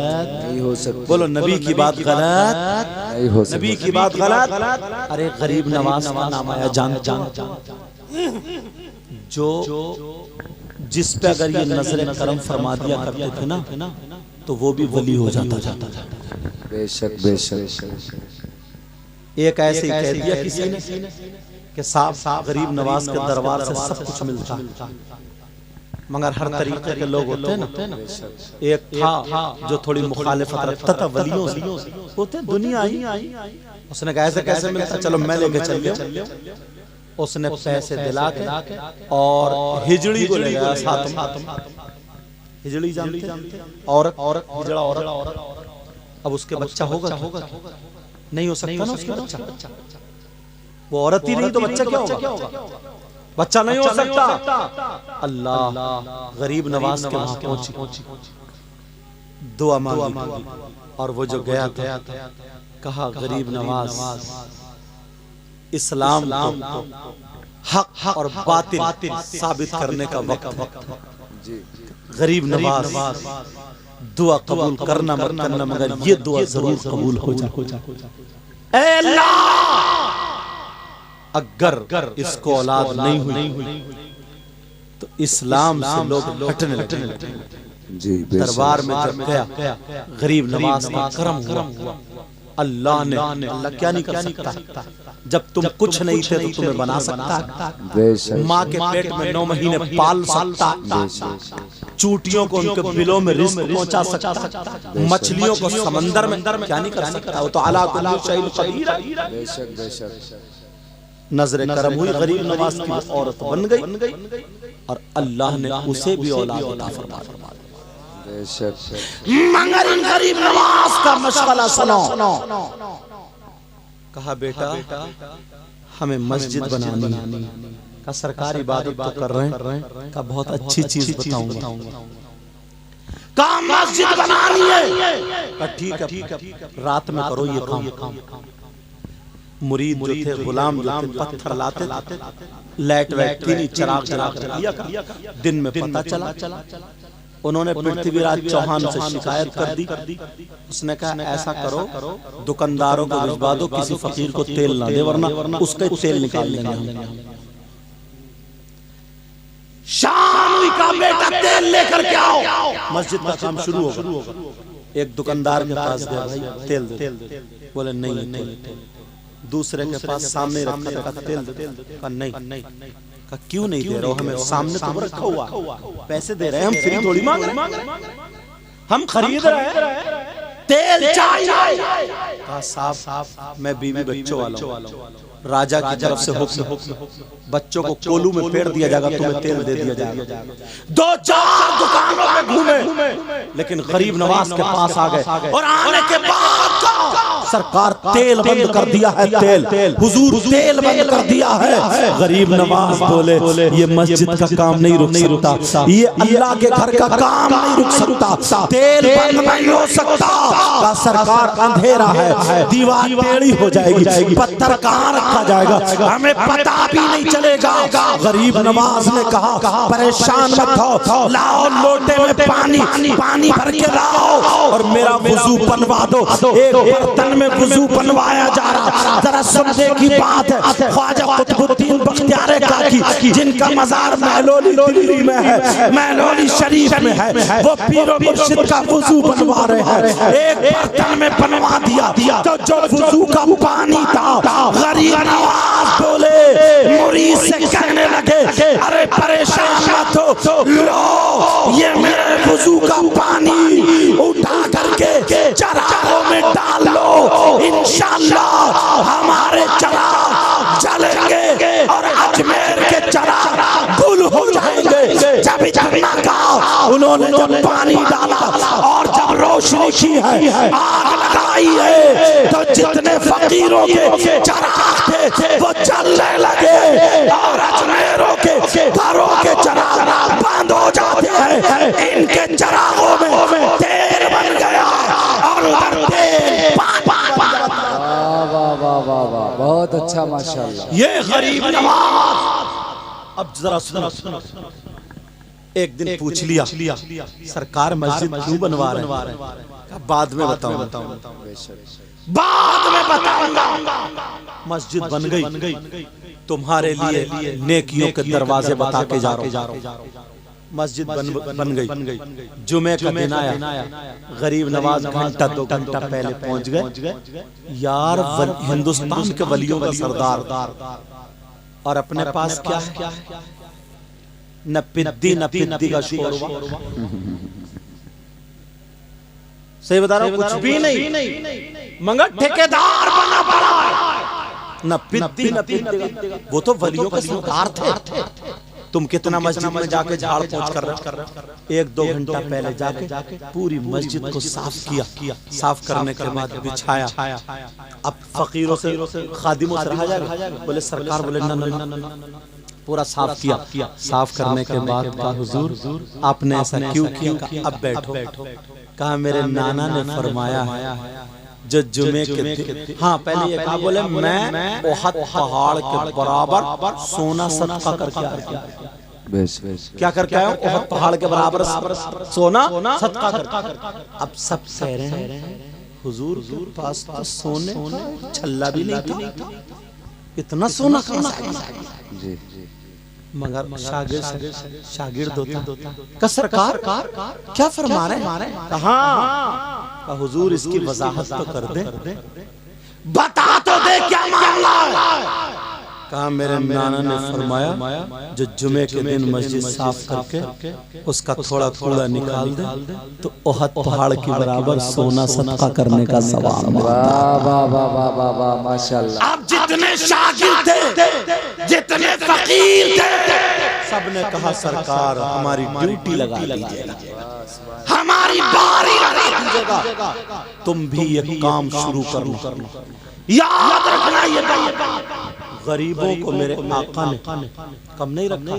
नहीं हो सकती। बोलो नबी की बात गलत नहीं हो सकती। नबी की बात गलत। अरे गरीब नवाज का नाम आया जान जो जिस पे अगर ये नजरे करम फरमा दिया करते थे ना तो वो भी वली हो जाता। बेशक बेशक। एक ऐसे ही कह दिया किसी ने कि साहब गरीब नवाज के दरबार से सब कुछ मिलता, मगर हर तरीके के लोग होते हैं ना। एक था जो थोड़ी मुखालिफत रखता था वलियों से, होते दुनिया आई, उसने कहा ऐसे कैसे मिलता, चलो मैं लेके चल गया। उसने पैसे दिला के और हिजड़ी को ले गया साथ में। हिजड़ी जानते औरत हिजड़ा औरत। अब उसके बच्चा होगा नहीं हो सकता ना उसके बच्चा, वो औरत ही नहीं तो बच्चा क्या होगा, बच्चा नहीं हो सकता। अल्लाह गरीब नवाज के वहां पहुंची, दुआ मांगी और वो जो गया था कहा गरीब नवाज इस्लाम को हक और बातिल साबित करने का वक्त। गरीब नवाज दुआ कबूल करना मत करना, मगर ये दुआ जरूर कबूल हो जाए। अगर इसको औलाद नहीं हुई तो इस्लाम से लोग हटने लगे। दरबार में जब गया गरीब नवाज का करम हुआ, अल्लाह ने अल्लाह क्या नहीं कर सकता, जब तुम कुछ नहीं थे तो तुम्हें बना सकता, माँ के पेट में 9 महीने पाल सकता, चूटियों को उनके बिलों में रिज़्क पहुंचा सकता, मछलियों को समंदर में क्या नहीं कर सकता, वो तो अला कुल्ली शैइन कदीर। बेशक बेशक। नजरे करम हुई, गरीब नवाज की औरत बन गई और अल्लाह ने उसे भी औलाद अता फरमाया। मगर इन गरीब नवाज का मशगला सुनो। कहा बेटा हमें मस्जिद बनानी का सरकारी इबादत तो कर रहे हैं, का बहुत अच्छी चीज बताऊंगा। कहा मस्जिद बनानी है, ठीक है रात में करो ये काम। मुरीद जो थे गुलाम जो थे पत्थर लाते लाइट वाइट थी नहीं, चिराग जला कर दिया कर। दिन में पता चला उन्होंने पृथ्वीराज चौहान से शिकायत कर दी। उसने कहा ऐसा करो दुकानदारों को भिजवा दो, किसी फकीर को तेल ना दे वरना उसका तेल निकाल लेंगे। शाम का बेटा तेल लेकर के आओ, मस्जिद का काम शुरू होगा। एक दुकानदार के पास गया, भाई तेल दे, बोले नहीं। दूसरे के पास सामने रखा था, तेल दे, कहा नहीं। कहा क्यों नहीं दे रहे हो, हमें सामने तो रखा हुआ, पैसे दे रहे हैं, हम फ्री थोड़ी मांग रहे हैं, हम खरीद रहे हैं, तेल चाहिए। कहा साहब मैं बीवी बच्चों वाला हूं, राजा की तरफ से हुक्म, बच्चों को कोलू में पेड़ दिया जाएगा, तुम्हें तेल दे दिया जाएगा। 2-4 दुकानों पे घूमे, लेकिन गरीब नवाज के पास आ गए, और आने के बाद सरकार तेल बंद कर दिया है, तेल हुजूर तेल बंद कर दिया है। गरीब नवाज बोले ये मस्जिद का काम नहीं रुक सकता, ये अल्लाह के घर का काम नहीं रुक सकता, तेल बंद नहीं हो सकता। का सरकार अंधेरा है, दीवार टेढ़ी हो जाएगी, पत्थर कहाँ रखा जाएगा, हमें पता भी नहीं चलेगा। गरीब नवाज ने कहा परेशान मत हो, लाओ लोटे में पानी भर के लाओ और मेरा वुजू बनवा दो। एक बर्तन में वुजू बनवाया जा रहा। जरा समझे की बात है, ख्वाजा कुतुबुद्दीन बख्तियार काकी जिनका मजार महलौली दिल्ली में है, महलौली शरीफ में है, वो पीरो मुर्शिद का वुजू बनवा रहे हैं। एक बर्तन में बनवा दिया तो जो वुजू का पानी था, गरीब नवाज बोले मुरीद से कहने लगे अरे परेशान मत हो, लो ये मेरे वुजू का पानी उठा करके चरागों में डाल लो, इंशाअल्लाह हमारे चराग जलेंगे और अजमेर के चराग गुल हो जाएंगे। जब इतना कहा, उन्होंने जब पानी डाला और जब रोशनी की है, आग लगाई है, तो जितने फकीरों के चराग थे वो जलने लगे और अजमेरों के घरों के चराग बंद हो जाते हैं। इनके चरागों में तेल बन गया और उधर तेल वाह, बहुत अच्छा माशाल्लाह। ये गरीब नवाज। अब जरा सुनो, एक दिन पूछ लिया सरकार मस्जिद क्यों बनवा रहे हैं, बाद में बताऊंगा, बाद में बताऊंगा। मस्जिद बन गई, तुम्हारे लिए नेकियों के दरवाजे बता के जा रहा हूं। मस्जिद बन गई, जुमे का दिन आया, गरीब नवाज घंटा 2 घंटा पहले पहुंच गए। यार हिंदुस्तान के वलियों का सरदार, और अपने पास क्या है, न पिद्दी का शोरबा, सही बता रहा हूं, कुछ भी नहीं, मगर ठेकेदार बना पड़ा है, न पिद्दी, वो तो वलियों का सरदार थे। तुम कितना मस्जिद में जाके झाड़ पोंछ कर रहे हो। 1-2 घंटा पहले जाके पूरी मस्जिद को साफ किया, साफ करने के बाद बिछाया। अब फकीरों से खादिमों से रहा जाएगा, बोले सरकार, बोले ना, पूरा साफ किया। साफ करने के बाद कहा हुजूर आपने ऐसा क्यों किया, अब बैठो। कहा मेरे नाना ने फरमाया है जो जुमे के, हाँ पहले ये कहा, बोले मैं ओहद पहाड़ के बराबर सोना सदका करके आया। क्या करके आया? ओहद पहाड़ के बराबर सोना सदका करके। अब सब कह रहे हैं हुजूर के पास तो सोने का छल्ला भी नहीं था, इतना सोना कहां से? मगर शागिर्द होता का सरकार क्या फरमा रहे? कहा हुजूर इसकी वजाहत तो कर दे, बता तो दे क्या मामला है। कहा मेरे नाना ने फरमाया जो जुमे के दिन मस्जिद साफ करके उसका थोड़ा कूड़ा निकाल दे तो ओहद पहाड़ के बराबर सोना सदका करने का सवाब। वाह वाह वाह वाह वाह वाह माशाल्लाह। अब जितने शागिर्द थे, जितने फकीर थे, सबने कहा सरकार हमारी ड्यूटी लगा दीजिएगा, हमारी बारी लगा दीजिएगा, तुम भी ये काम शुरू करना। याद रखना ये बात, गरीबों को मेरे आका ने कम नहीं रखा।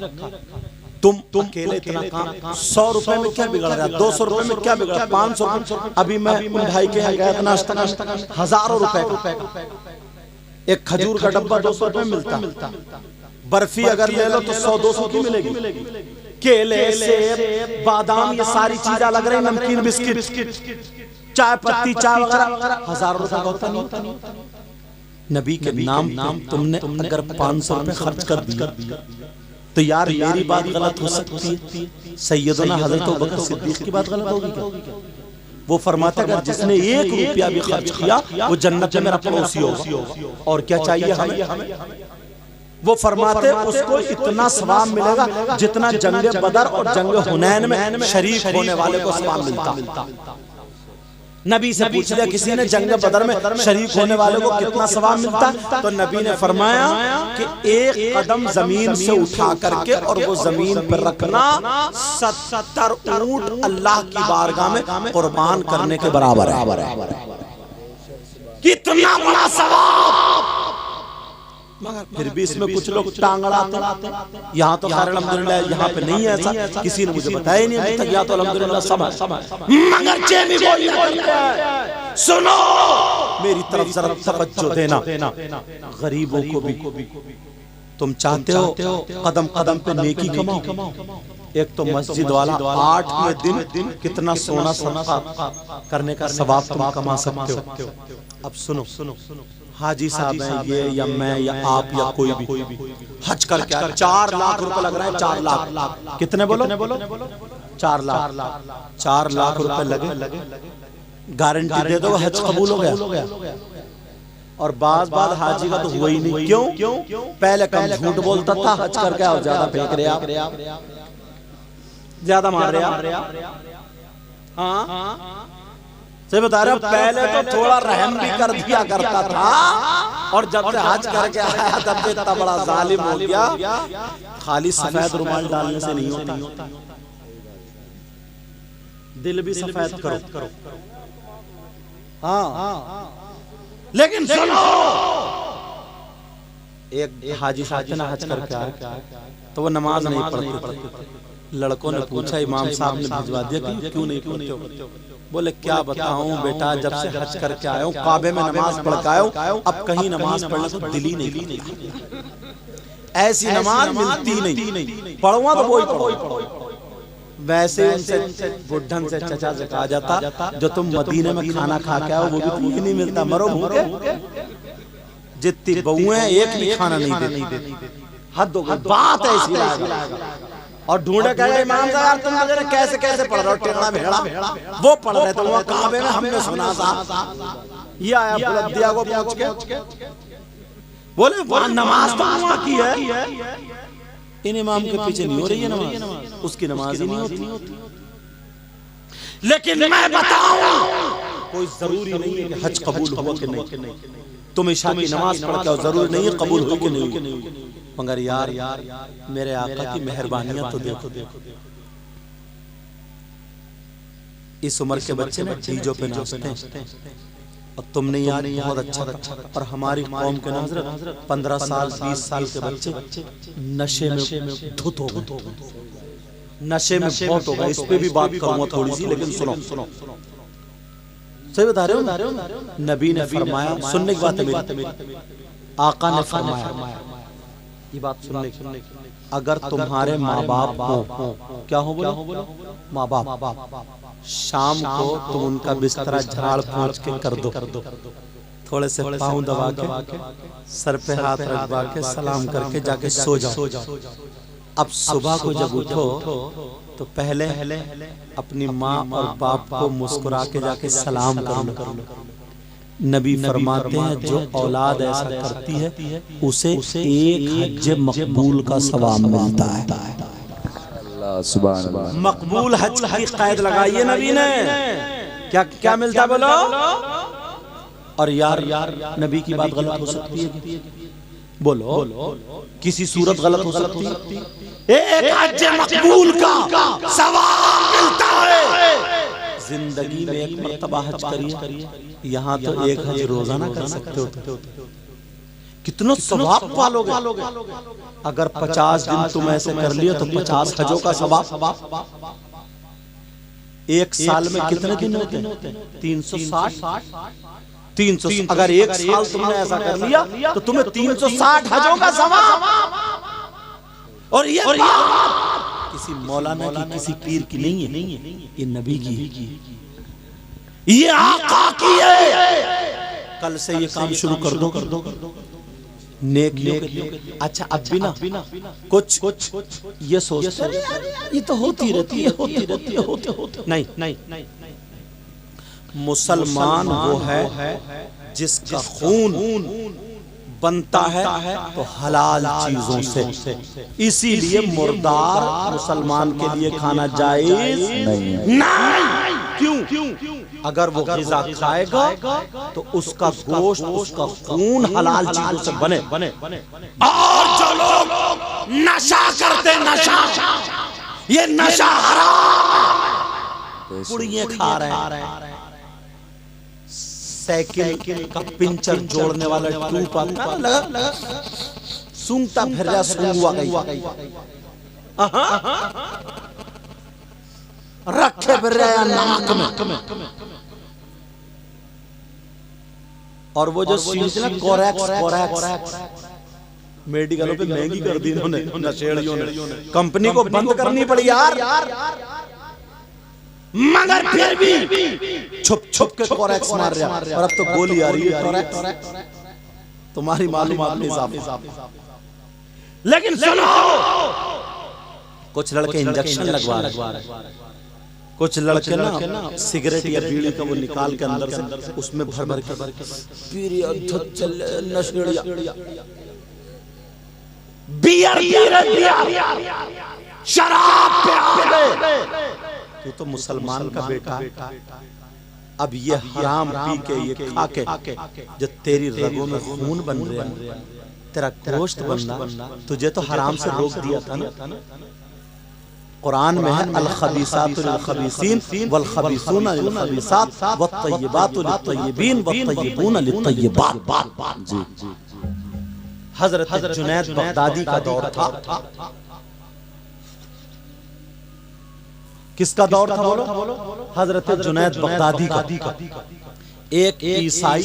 तुम अकेले इतना काम, 100 रुपए में क्या बिगड़ रहा है, 200 रुपए में क्या बिगड़ा, 500 रुपए। अभी मैं उन भाई के यहाँ गया था नाश्ता, हजारों रुपए का एक खजूर का डब्बा 200 रुपए मिलता, बर्फी अगर ले लो तो 100-200 की मिलेगी, केले सेब बादाम ये सारी चीजें लग रही, नमकीन बिस्किट चाय पत्ती चाय वगैरह हजारों रुपए का होता नहीं। नबी के नाम तुमने अगर 500 रुपए खर्च कर दिया तो यार मेरी बात गलत हो सकती है, सैयदना हजरत अबू बकर सिद्दीक की बात गलत होगी क्या? वो फरमाता अगर जिसने 1 रुपया भी खर्च किया वो जन्नत में मेरा पड़ोसी होगा। और क्या चाहिए हमें? वो फरमाते उसको इतना सवाब मिलेगा जितना जंग बदर और जंग हुनैन में शरीक होने वाले को सवाब मिलता। नबी से पूछ लिया किसी ने जंग बदर में शरीक होने वाले को कितना सवाब मिलता, तो नबी ने फरमाया कि 1 कदम जमीन से उठा करके और वो जमीन पर रखना 70 ऊंट अल्लाह की बारगाह में कुर्बान करने के बराबर है। कितना बड़ा सवाब। मगर फिर भी इसमें कुछ लोग टांग अड़ाते। यहाँ तो खैर अल्हम्दुलिल्लाह यहाँ पे नहीं है ऐसा, किसी ने मुझे बताया नहीं अभी तक। यहाँ तो अल्हम्दुलिल्लाह सब है, मगर चेनी कोई नहीं है। सुनो मेरी तरफ जरा तवज्जो देना, गरीबों को भी तुम चाहते हो कदम कदम पे नेकी कमाओ। एक तो मस्जिद वाला 8वें दिन कितना सोना सदका करने का सवाब तुम कमा सकते हो। अब सुनो, हाजी साहब हैं ये या मैं या आप या कोई भी हज करके 4 लाख रुपए लग रहा है। 4 लाख कितने बोलो? 4 लाख। 4 लाख रुपए लगे, गारंटी दे दो हज कबूल हो गया। और बात हाजी का तो हुआ ही नहीं। क्यों? पहले कम झूठ बोलता था, हज करके और ज्यादा फेंक रहे आप, ज्यादा मार रहे आप। हाँ सही बता रहे हो। पहले तो थोड़ा रहम भी कर दिया करता था, और जब से हज करके आया तब से इतना बड़ा जालिम हो गया। खाली सफेद रुमाल डालने से नहीं होता, दिल भी सफेद करो। हाँ लेकिन सुनो, एक हाजी साहब ना हज करके आया तो वो नमाज नहीं पढ़ते। लड़कों ने पूछा, इमाम साहब ने भिजवा दिया कि क्यों नहीं पढ़ते हो? बोले क्या बताऊं बेटा, जब से हज करके आया हूं, काबे में नमाज पढ़ के आया हूं, अब कहीं नमाज पढ़ने को दिल ही नहीं। ऐसी नमाज मिलती नहीं। पढ़वा तो वही पढ़ो। वैसे उनसे बुढ़न से चचा से कहा जाता जो तुम मदीने में खाना खा के आओ वो भी तुम्हें नहीं मिलता, मरो भूखे। जितनी बहुएं हैं एक भी खाना नहीं देती। हद हो गई, बात ऐसी। और ढूंढे कहेगा इमाम साहब यार तुम मुझे कैसे कैसे पढ़ रहे हो, टेढ़ा मेढ़ा। वो पढ़ रहे थे वहाँ काबे में, हमने सुना था। ये आया बुलंदिया को पहुंच के बोले वहाँ नमाज तो वहाँ की है, इन इमाम के पीछे नहीं हो रही है नमाज, उसकी नमाज ही नहीं होती। लेकिन मैं बताऊं कोई जरूरी नहीं है कि हज कबूल हो कि नहीं। तुम इशा की नमाज पढ़ के जरूरी नहीं है कबूल हो कि नहीं। मगर यार मेरे आका की मेहरबानियां तो देखो। इस उम्र के बच्चे ना डीजों पे नाचते हैं, और तुमने यार बहुत अच्छा। और हमारी कौम के ना 15 साल 20 साल के बच्चे नशे में धुत हो गए, नशे में बहुत हो गए। इस पे भी बात करूंगा थोड़ी सी, लेकिन सुनो। सही बता रहे हो? नबी ने फरमाया, सुनने की बात है मेरी, आका ने फरमाया ये बात सुनने की, अगर तुम्हारे माँ बाप हो, क्या हो बोलो? माँ बाप, शाम को तुम उनका बिस्तरा झाड़ पोंछ के कर दो, थोड़े से पाँव दबा के सर पे हाथ रखवा के सलाम करके जाके सो जाओ। अब सुबह को जब उठो तो पहले अपनी माँ और बाप को मुस्कुरा के जाके सलाम कर लो। नबी फरमाते हैं जो औलाद ऐसा करती है उसे 1 हज मकबूल का सवाब मिलता है। अल्लाह सुभान अल्लाह। मकबूल हज की कैद लगाई नबी ने। क्या क्या मिलता बोलो? और यार नबी की बात गलत हो सकती है? बोलो किसी सूरत गलत हो सकती है? एक हज मकबूल का सवाब मिलता है। जिंदगी में एक मर्तबा हज करिए, यहाँ तो 1 हज रोजाना कर सकते हो। कितना सवाब पालोगे। अगर 50 दिन तुम ऐसे कर लियो तो 50 हजों का सवाब। 1 साल में कितने दिन होते हैं? 360। अगर 1 साल तुमने ऐसा कर लिया तो तुम्हें 360 हजों का सवाब। और ये किसी मौलाना की किसी पीर की नहीं है, ये नबी की, ये आका की है। कल से ये काम शुरू कर दो। नेक अच्छा अब भी ना कुछ ये सोचते ये तो होती रहती है। नहीं मुसलमान वो है जिसका खून बनता है तो हलाल चीजों से, इसीलिए मुर्दार मुसलमान के लिए खाना जायज नहीं। क्यों? अगर वो ग़िज़ा खाएगा तो उसका गोश्त, उसका खून हलाल चीजों से बने। और जो लोग नशा करते, नशा, ये नशा हराम, पुड़ियाँ खा रहे हैं, साइकिल का पिंचर जोड़ने वाला ट्यूब आता है, लगा सूंघता फिर रहा, सूंघवा गई, रखे फिर रहा नाक में। और वो जो चीज ना कोरैक्स मेडिकलों पे महंगी कर दी इन्होंने, नशेड़ियों ने, कंपनी को बंद करनी पड़ी यार, मगर फिर भी छुप छुप के कोरैक्स मार रहा। और अब तो गोली आ रही है कोरैक्स, तुम्हारी मालूमात में इजाफा। लेकिन सुनो, कुछ लड़के इंजेक्शन लगवा रहे, कुछ लड़के ना सिगरेट या बीड़ी का वो निकाल के अंदर से उसमें भर भर के शराब पे आ गए। तू तो मुसलमान का बेटा, अब ये हराम पी के, ये खा के जो तेरी रगों में खून बन रहा है, तेरा गोश्त बनना, तुझे तो हराम से रोक दिया था ना। कुरान में है अल खबीसातु लिल खबीसीन वल खबीसूना लिल खबीसात वत तय्यबातु लित तय्यबीन वत तय्यबूना लित तय्यबात। जी, हजरत जुनैद बगदादी का दौर था। किसका दौर था बोलो? हजरत जुनैद बगदादी का। एक ईसाई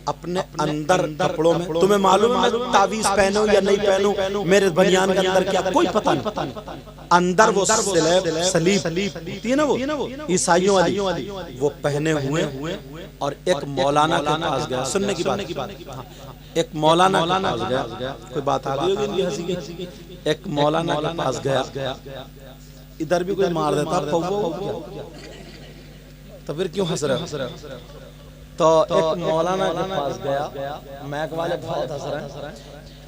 अपने अंदर कपड़ों में, तुम्हें मालूम है तावीज पहनो या नहीं पहनो, मेरे बनियान के अंदर क्या कोई पता नहीं, अंदर वो सलीब होती है ना, वो ईसाइयों वाली, वो पहने हुए। और एक मौलाना के पास गया, सुनने की बात, एक मौलाना के पास गया, कोई बात आ गई होगी इनकी हंसी की। एक मौलाना के पास गया, इधर भी कोई मार देता तो फिर क्यों हंस रहे हो? तो एक मौलाना के पास गया, मैक वाले बहुत हंस रहे हैं।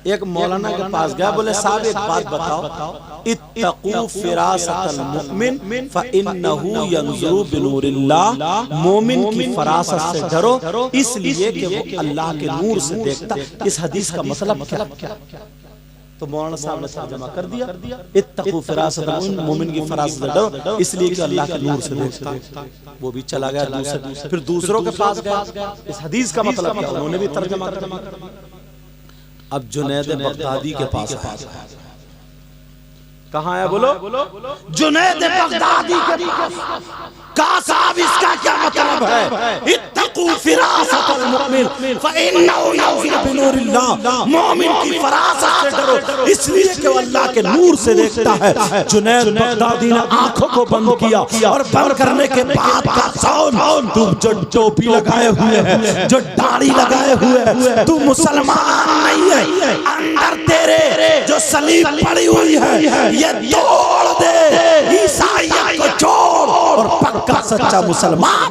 एक मौलाना के पास गया, बोले साहब एक बात बताओ, इत्तकू फिरासतल मुमिन फइन्नहु यंजुरु बिनूरिल्लाह, मोमिन की फरासत से डरो इसलिए कि वो अल्लाह के नूर से देखता। इस हदीस का मतलब क्या? तो मौलाना साहब ने तर्जुमा कर दिया, इत्तकू फिरासतल मोमिन की फरासत से डरो इसलिए कि अल्लाह के नूर से देखता। वो भी चला गया दूसरे, फिर दूसरों के पास गया, इस हदीस का मतलब क्या? उन्होंने भी तर्जुमा कर दिया। अब जुनैद बगदादी के पास कहाँ है बोलो? जुनैद बगदादी के पास। कहा साहब इसका क्या मतलब है? इत्तकू फिरासतल मुमिन फइन्नहु यंजुरु बिनूरिल्लाह, मोमिन की फरासत से डरो इसलिए कि वो अल्लाह के नूर से देखता है। जुनैद बगदादी ने आंखों को बंद किया और बंद करने के बाद का साउंड, तू जो टोपी लगाए हुए है, जो दाढ़ी लगाए हुए है, तू मुसलमान नहीं है। अंदर तेरे जो सलीब पड़ी हुई है ये तोड़ दे, ईसाइयत को छोड़ और पक्का सच्चा मुसलमान।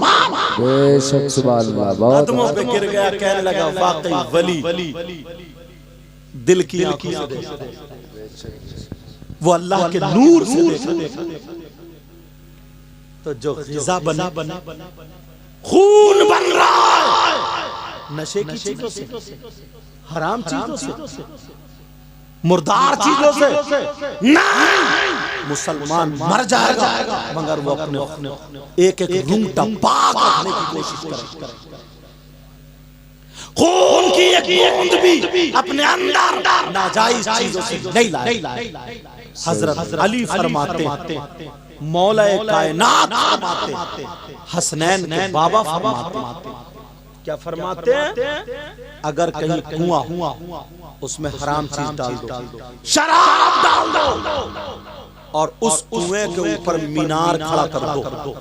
बेशक सुभान अल्लाह। कदमों पे गिर गया, कहने लगा वाकई वली दिल की आंखों से देखा, वो अल्लाह के नूर से देखा। तो जो ग़िज़ा बना, खून बन रहा है नशे की चीजों से, हराम चीजों से, मुर्दार चीजों से नहीं। मुसलमान मर जाएगा मगर वो अपने एक एक रूंगटा पाक रखने की कोशिश करे, खून की एक बूंद भी अपने अंदर नाजायज चीजों से नहीं लाए। हजरत अली फरमाते, मौला कायनात फरमाते, हसनैन के बाबा फरमाते, क्या फरमाते हैं? अगर कहीं कुआं हुआ उसमें हराम चीज डाल दो, शराब डाल दो और उस कुएं के ऊपर मीनार खड़ा कर दो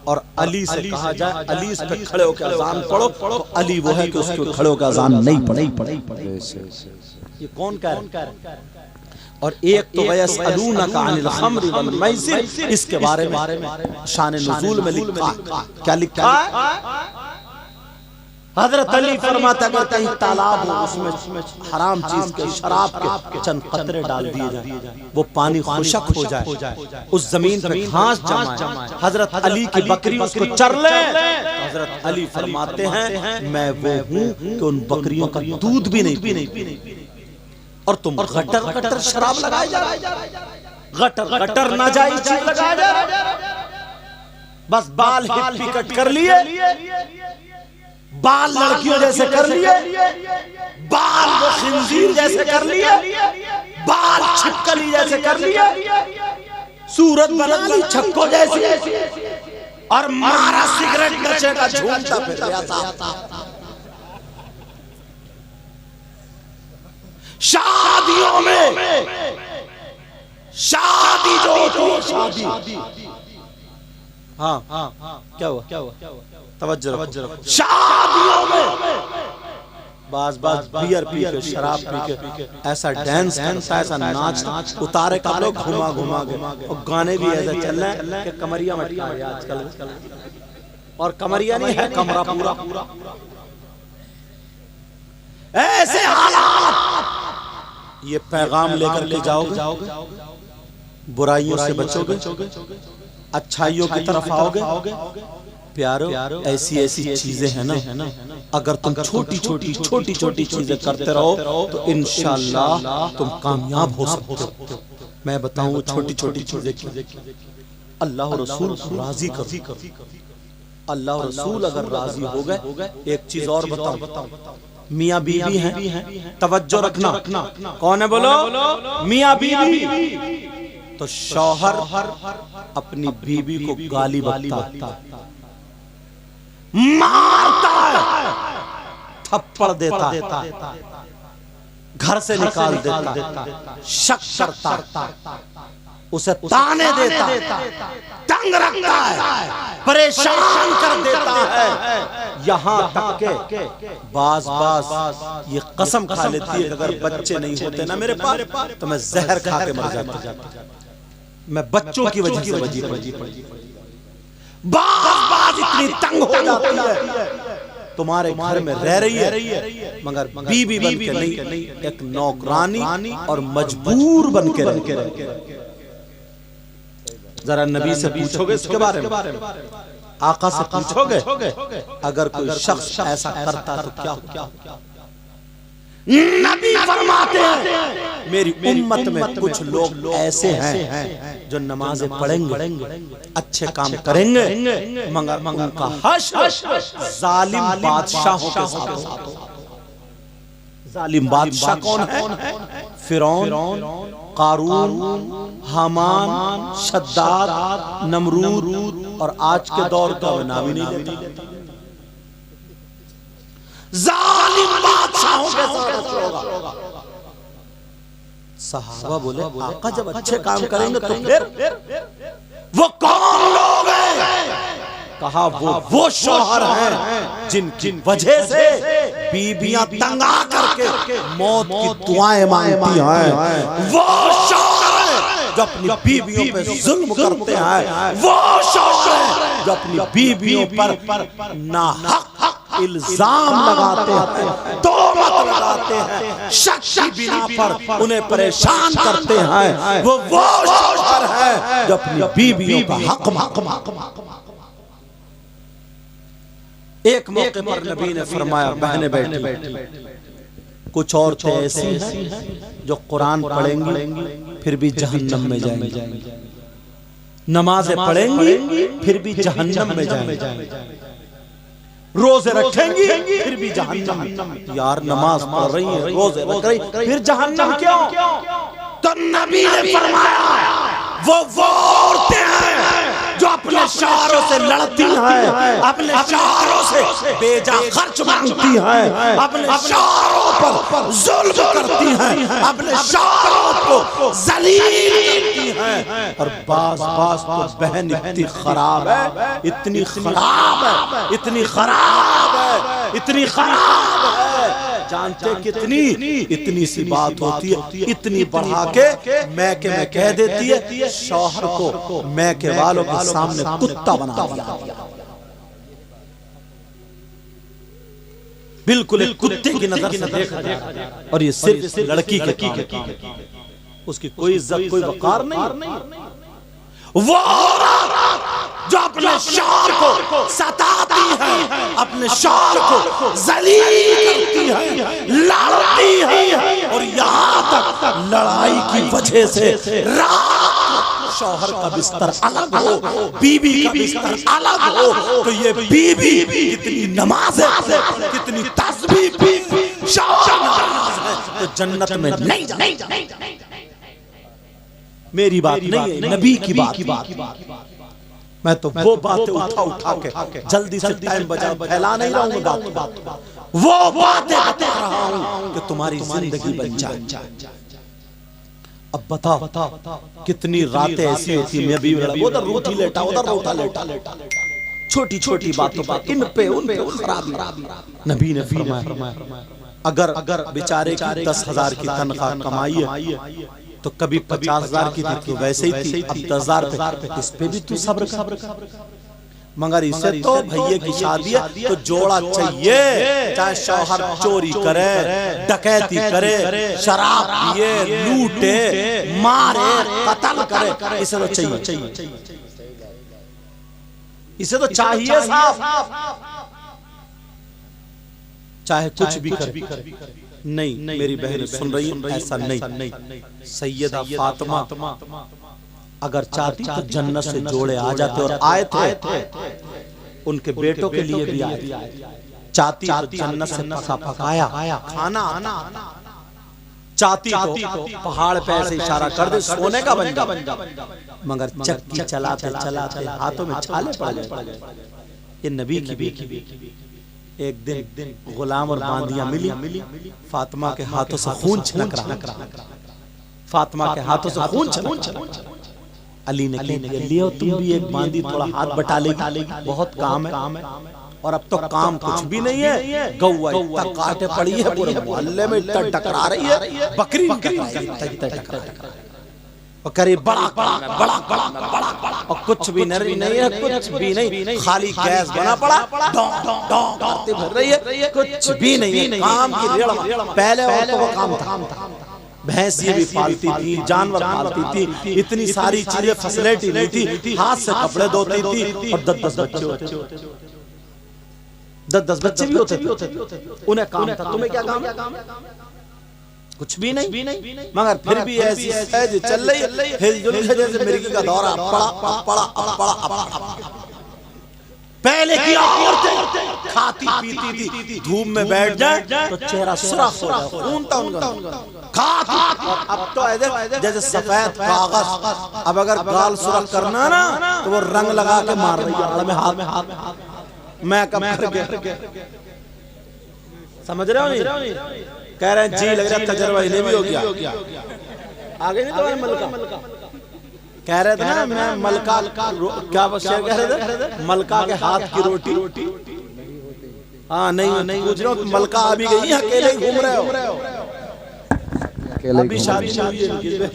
और अली से कहा जाए अली इस पे खड़े होकर अजान पढ़ो, तो अली वो है कि उसके खड़े होकर अजान नहीं पढ़े। ये कौन कह रहा है? और एक तो वयसअलूनका अनिल खम्रि वल मैसिर, इसके बारे में शान नुज़ूल में लिखा। क्या लिखा है? हजरत अली फरमाते अगर कहीं तालाब हो उसमें हराम चीज के शराब के चंद कतरे डाल दिए जाए, वो पानी खुशक हो जाए, उस जमीन पे घास जमाए, हजरत अली की बकरी उसको चर ले, हजरत अली फरमाते हैं मैं वो हूँ कि उन बकरियों का दूध भी नहीं पीने, और तुम गटर गटर शराब लगाए जा रहे, गटर गटर नाजायज चीज लगाए जा रहे, बस बाल हिप्पी कट कर लिए, बाल लड़कियों जैसे कर लिए, बाल वो खिंजीर जैसे कर लिए, बाल छिपकली जैसे कर लिए, सूरत बना ली छक्को जैसी, और मारा सिगरेट नशे का झूमता फिर गया था। शादियों में शादी जो होती है, शादी, हाँ क्या हुआ तवज्जो रखो, शादियों में बाज बियर पी के शराब पी के ऐसा डांस करता है, ऐसा नाच उतारे का लोग घुमा घुमा के, और गाने भी ऐसे चल रहे हैं कि कमरिया मटका है आजकल, और कमरिया नहीं है कमरा पूरा। ऐसे हालात, ये पैगाम लेकर के जाओगे, बुराइयों से बचोगे, अच्छाइयों की तरफ आओगे। प्यारो ऐसी ऐसी चीजें हैं ना, अगर तुम छोटी छोटी चीजें करते रहो तो इंशाअल्लाह तुम कामयाब हो सकते हो। मैं बताऊं छोटी छोटी चीजें, अल्लाह और रसूल राजी कर, अल्लाह और रसूल अगर राजी हो गए। एक चीज और बताऊं, मियाँ बीवी हैं, तवज्जो रखना, कौन है बोलो? मियाँ बीवी। तो शौहर अपनी बीवी को गाली बकता, मारता है, थप्पड़ देता, घर से निकाल देता, शक करता, उसे ताने देता, तंग रखता है, परेशान कर देता है, यहाँ तक के बाज ये कसम खा लेती है अगर बच्चे नहीं होते ना मेरे पास तो मैं जहर खा के मर जाता, मैं बच्चों की वजह से वजी पड़ी। बाज इतनी तंग हो जाती है, तुम्हारे घर में रह रही है मगर बीबी बन के नहीं, एक नौकरानी और मजबूर बन के रह। जरा नबी से पूछोगे इसके बारे में, आका से पूछोगे, अगर कोई शख्स ऐसा करता तो क्या? नबी फरमाते हैं मेरी उम्मत में कुछ लोग ऐसे हैं जो नमाजें पढ़ेंगे, अच्छे काम करेंगे, मगर उनका हश्र जालिम बादशाहों के साथ। जालिम बादशाह कौन है? फिरौन, कारून, हामान, शद्दाद, नमरूद, और आज के दौर का नाम ही नहीं लेता। जालिम बादशाहों के साथ होगा। सहाबा बोले आका जब अच्छे काम करेंगे तो फिर वो कौन लोग हैं? कहा वो शौहर हैं जिनकी वजह से बीबियां तंग आ करके मौत की दुआएं मांगती हैं। वो शौहर हैं जो अपनी बीबियों पे जुल्म करते हैं। वो शौहर हैं जो अपनी बीबियों पर नाहक इल्जाम लगाते हैं, तोहमत लगाते हैं, शक की बिना पर उन्हें परेशान करते हैं। वो शौहर है जो अपनी बीवियों का हक मांगते। एक मौके पर नबी ने फरमाया बहने बैठी, कुछ औरतें ऐसी हैं जो कुरान पढ़ेंगी फिर भी जहन्नम में जाएंगी, नमाजें पढ़ेंगी फिर भी जहन्नम में जाएंगी, रोजे रखेंगी फिर भी जहन्नम। यार नमाज पढ़ रही है, रोजे रख रही, फिर जहन्नम क्यों? तो नबी ने फरमाया वो औरतें हैं जो अपने शौहरों से लड़ती हैं, अपने शौहरों से बेजा खर्च मांगती हैं, अपने शौहरों पर जुल्म करती हैं, अपने शौहरों को जलील करती हैं। और बास तो बहन इतनी खराब है, इतनी खराब है, इतनी खराब है, इतनी खराब है, जानते कितनी? इतनी सी बात होती है, इतनी बढ़ा के मैके में कह देती है, शौहर को मैके वालों के सामने कुत्ता बना दिया, बिल्कुल एक कुत्ते की नजर से देखा जाए। और ये सिर्फ लड़की के उसकी कोई इज्जत कोई वकार नहीं। वो जो अपने शौहर को सताती है, अपने शौहर को जलील करती है, लड़ती है, और यहाँ तक लड़ाई की वजह से रात शौहर का बिस्तर अलग हो, बीबी का बिस्तर अलग हो, तो ये बीबी कितनी नमाज है, कितनी तस्बीह भी शौहर नाराज है तो जन्नत में नहीं जाएगा। मेरी बात नहीं है, नबी की बात। मैं तो वो बातें उठा के जल्दी से टाइम बचा फैला नहीं रहा हूँ बात, वो बातें बता रहा हूँ कि तुम्हारी जिंदगी बन जाए। अब बताओ कितनी रातें ऐसी होती है, उधर रोटी लेटा, उधर रोटा लेटा, छोटी छोटी बातों पर इन पे उन पे खराबी। नबी ने फरमाया अगर बेचारे की 10,000 की तनख्वाह कमाई है तो कभी 50,000 की थी तो वैसे ही थी, अब 10,000 पे, इस पे भी तू सब्र कर। मगर इसे तो भैया की शादी है तो जोड़ा चाहिए, चाहे शौहर चोरी करे, डकैती करे, शराब पिए, लूटे, मारे, कत्ल करे, इसे तो चाहिए, इसे तो चाहिए साहब, चाहे कुछ भी करे। नहीं, मेरी बहन सुन रही है, ऐसा नहीं। सैयदा फातिमा अगर चाहती तो जन्नत से जोड़े आ जाते, और आए थे, उनके बेटों के लिए भी आए। चाहती तो जन्नत से पकाया खाना, चाहती तो पहाड़ पे ऐसे इशारा कर दे सोने का बन जा, मगर चक्की चलाते चलाते हाथों में छाले पड़ गए। ये नबी की भी एक दिन गुलाम और बांदियां मिली, फातिमा के हाथों से खून छलक रहा, फातिमा के हाथों से खून छलक। अली ने कह लिया तुम भी एक बांदी थोड़ा हाथ बटा लेगी, बहुत काम है। और अब तो काम कुछ भी नहीं है, गौवा इतना काटे पड़ी है, पूरे मोहल्ले में इतना टकरा रही है, बकरी और करीब बड़ा और कुछ भी नहीं है, कुछ भी नहीं, खाली गैस बना पड़ा, करती भर रही है, कुछ भी नहीं है, काम की रेड़। पहले औरतों का काम था, भैंस ये भी पालती थी, जानवर पालती थी, इतनी सारी चीजें फैसिलिटी नहीं थी, हाथ से कपड़े धोती थी, और 10-10 बच्चे होते, 10-10 बच्चे भी होते, उन्हें काम था। तुम्हें क्या काम है? कुछ भी नहीं, मगर फिर भी ऐसी चल रही हिलजुल जैसे मिर्गी का दौरा, पड़ा। पहले की औरतें खाती पीती थी, धूप में बैठ जाए तो चेहरा सुर्ख हो जाए, खून था उनका। अब तो ऐसे जैसे सफेद कागज, अब अगर गाल सुर्ख करना ना तो वो रंग लगा के मार रही है में हाथ। मैं कब समझ रहे हो नहीं? कह रहे हैं जी लग रहा है तजर्बा इन्हें भी हो गया, आगे नहीं तो मलका कह रहे थे ना, मैं मलका क्या शेर कह रहे थे, मलका के हाथ की रोटी। हाँ नहीं पूछ रहा हूँ, मलका अभी गई अकेले घूम रहे हो, अभी शादी हुई है,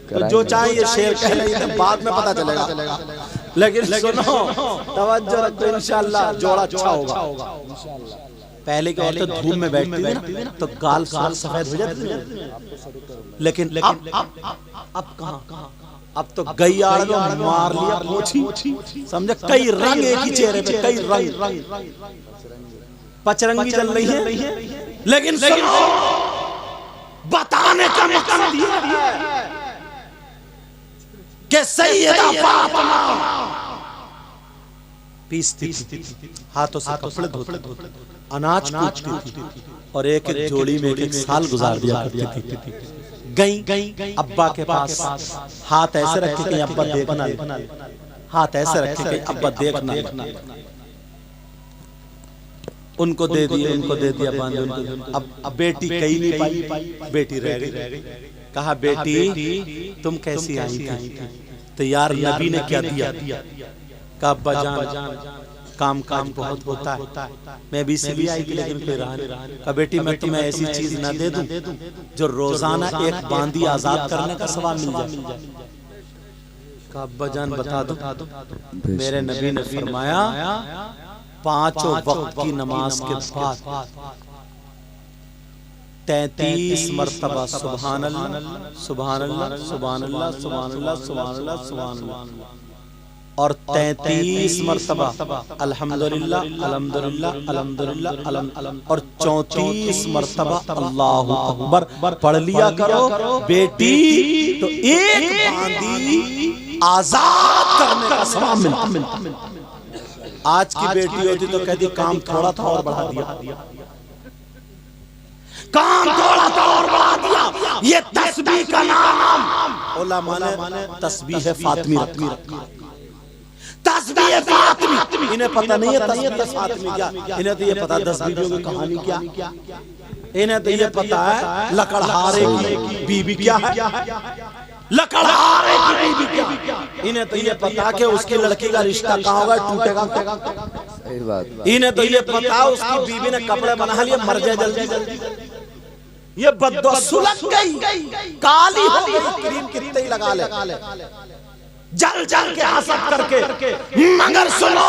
तो जो चाहे ये शेर कह रही है बाद में पता चलेगा, लेकिन सुनो तवज्जो रखो, इंशाअल्लाह जोड़ा अच्छा होगा। पहले की औरतें धूप में बैठती थी ना तो गाल सफेद हो जाती थी, लेकिन अब कहाँ, अब तो गई आड़ में मार लिया पोछी, समझे, कई रंग एक ही चेहरे पे, कई रंग पचरंगी चल रही है। लेकिन बताने का मकसद ये है कि सैयदा फातिमा पीसती थी, हाथों से कपड़े धोती, अनाज कूटती थी, और एक एक जोड़ी में एक साल गुजार दिया करती थी। गई अब्बा के पास, हाथ ऐसे रखे कि अब्बा देखना, हाथ ऐसे रखे कि अब्बा देखना, उनको दे दिया बांधे। अब बेटी कहीं नहीं पाई, बेटी रह गई। कहा बेटी तुम कैसी आई थी? तो यार नबी ने क्या दिया? कहा अब्बा जान काम काज बहुत होता है। मैं भी इसीलिए आई थी, लेकिन कोई रहा नहीं। कहा बेटी मैं तुम्हें ऐसी चीज न दे दूं जो रोजाना एक बांदी आजाद करने का सवाब मिल जाए। कहा अब्बा जान बता दो। मेरे नबी ने फरमाया 5 वक्त की नमाज के बाद 33 मरतबा सुभान अल्लाह सुभान अल्लाह सुभान अल्लाह सुभान अल्लाह सुभान अल्लाह सुभान अल्लाह और 33 मरतबा अल्हम्दुलिल्लाह अल्हम्दुलिल्लाह अल्हम्दुलिल्लाह अल्हम्दुलिल्लाह और 34 मरतबा अल्लाहु अकबर पढ़ लिया करो बेटी, तो एक बांदी आजाद करने का सवाब मिलता। आज की बेटी होती तो कहती काम थोड़ा था और बढ़ा दिया, काम थोड़ा था और बढ़ा दिया। ये तस्बीह का नाम उलमा ने तस्बीह फातिमी रखा। तस्बीह फातिमी, इन्हें पता नहीं है तस्बीह फातिमी क्या, इन्हें तो ये पता 10 बीवियों की कहानी क्या, इन्हें तो ये पता है लकड़हारे की बीबी क्या है, लकड़हारे की बीबी क्या, इन्हें तो ये पता कि उसकी लड़की का रिश्ता कहाँ होगा टूटेगा। सही बात। इन्हें तो ये पता उसकी बीबी ने कपड़े बना लिए मर जाए जल्दी, ये बद्दुआ सुलग गई काली हो गई, क्रीम कितने ही लगा ले जल जल के हसद करके। मगर सुनो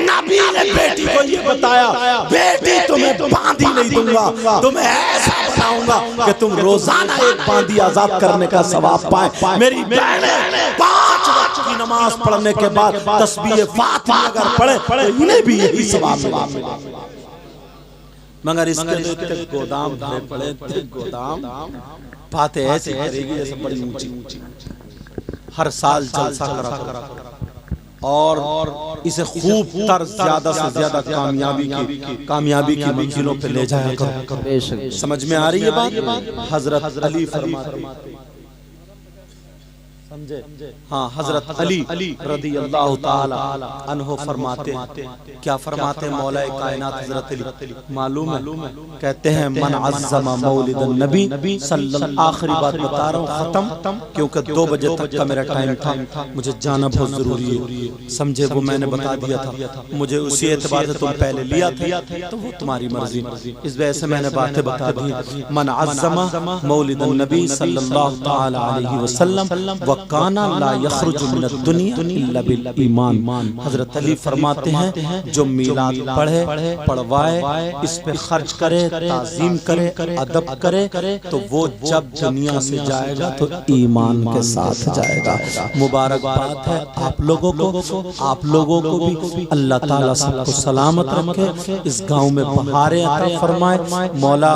नबी ने बेटी को ये बताया बेटी तुम्हें बांदी नहीं दूंगा, तुम्हें ऐसा बनाऊंगा कि तुम रोजाना एक बांदी आजाद करने का सवाब पाए। मेरी बहनें 5 वक्त की नमाज पढ़ने के बाद तस्बीह फातिमी अगर पढ़े तो इन्हें भी यही सवाब मिलेगा। मगर इसके इतने गोदाम भरे पड़े, इतने गोदाम, बातें ऐसी करेगी जैसे बड़ी ऊंची। हर साल जलसा करा और इसे खूब तर ज्यादा से ज्यादा कामयाबी की मंजिलों पे ले जाया करो। समझ में आ रही है बात? हजरत अली फरमाते, समझे? हाँ, हजरत अली रदी अल्लाह ताला अन्हो फरमाते, क्या फरमाते मौलाए कायनात हजरत अली, मालूम है? कहते हैं मन अज़्ज़मा मौलिदन नबी सल्लल्लाहु, आखिरी बात बता रहा हूँ खत्म, क्योंकि 2 बजे तक का मेरा टाइम था, मुझे जाना बहुत जरूरी है। समझे? वो मैंने बता दिया था, मुझे उसी एतबार से तुम पहले लिया थे तो वो तुम्हारी मर्जी, इस वजह से मैंने बातें बता दी। मन अज़्ज़मा मौलिदन नबी सल्लल्लाहु ताला अलैहि वसल्लम काना ला यखरुजु मिनद दुनिया इल्ला बिल ईमान। हजरत अली फरमाते हैं जो मीलाद पढ़े, पढ़वाए, इस पे खर्च करे, ताज़ीम करे, अदब करे, तो वो जब दुनिया से जाएगा तो ईमान के साथ जाएगा। मुबारक बात है आप लोगों को भी अल्लाह ताला सबको सलामत रखे, इस गांव में बहारें अता फरमाए मौला।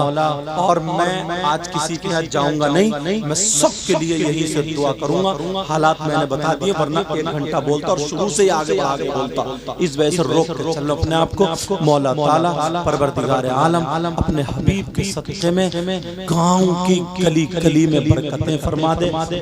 और मैं आज किसी के यहाँ जाऊंगा नहीं, मैं सबके लिए यही से दुआ करूंगा। हालात मैंने बता दिए, वरना 1 घंटा बोलता और शुरू से ही आगे बोलता, इस वजह से रोक के चलो अपने आप को। मौला ताला परवरदिगार आलम अपने हबीब के सदक़े में गाँव की गली गली में बरकतें फरमा दे।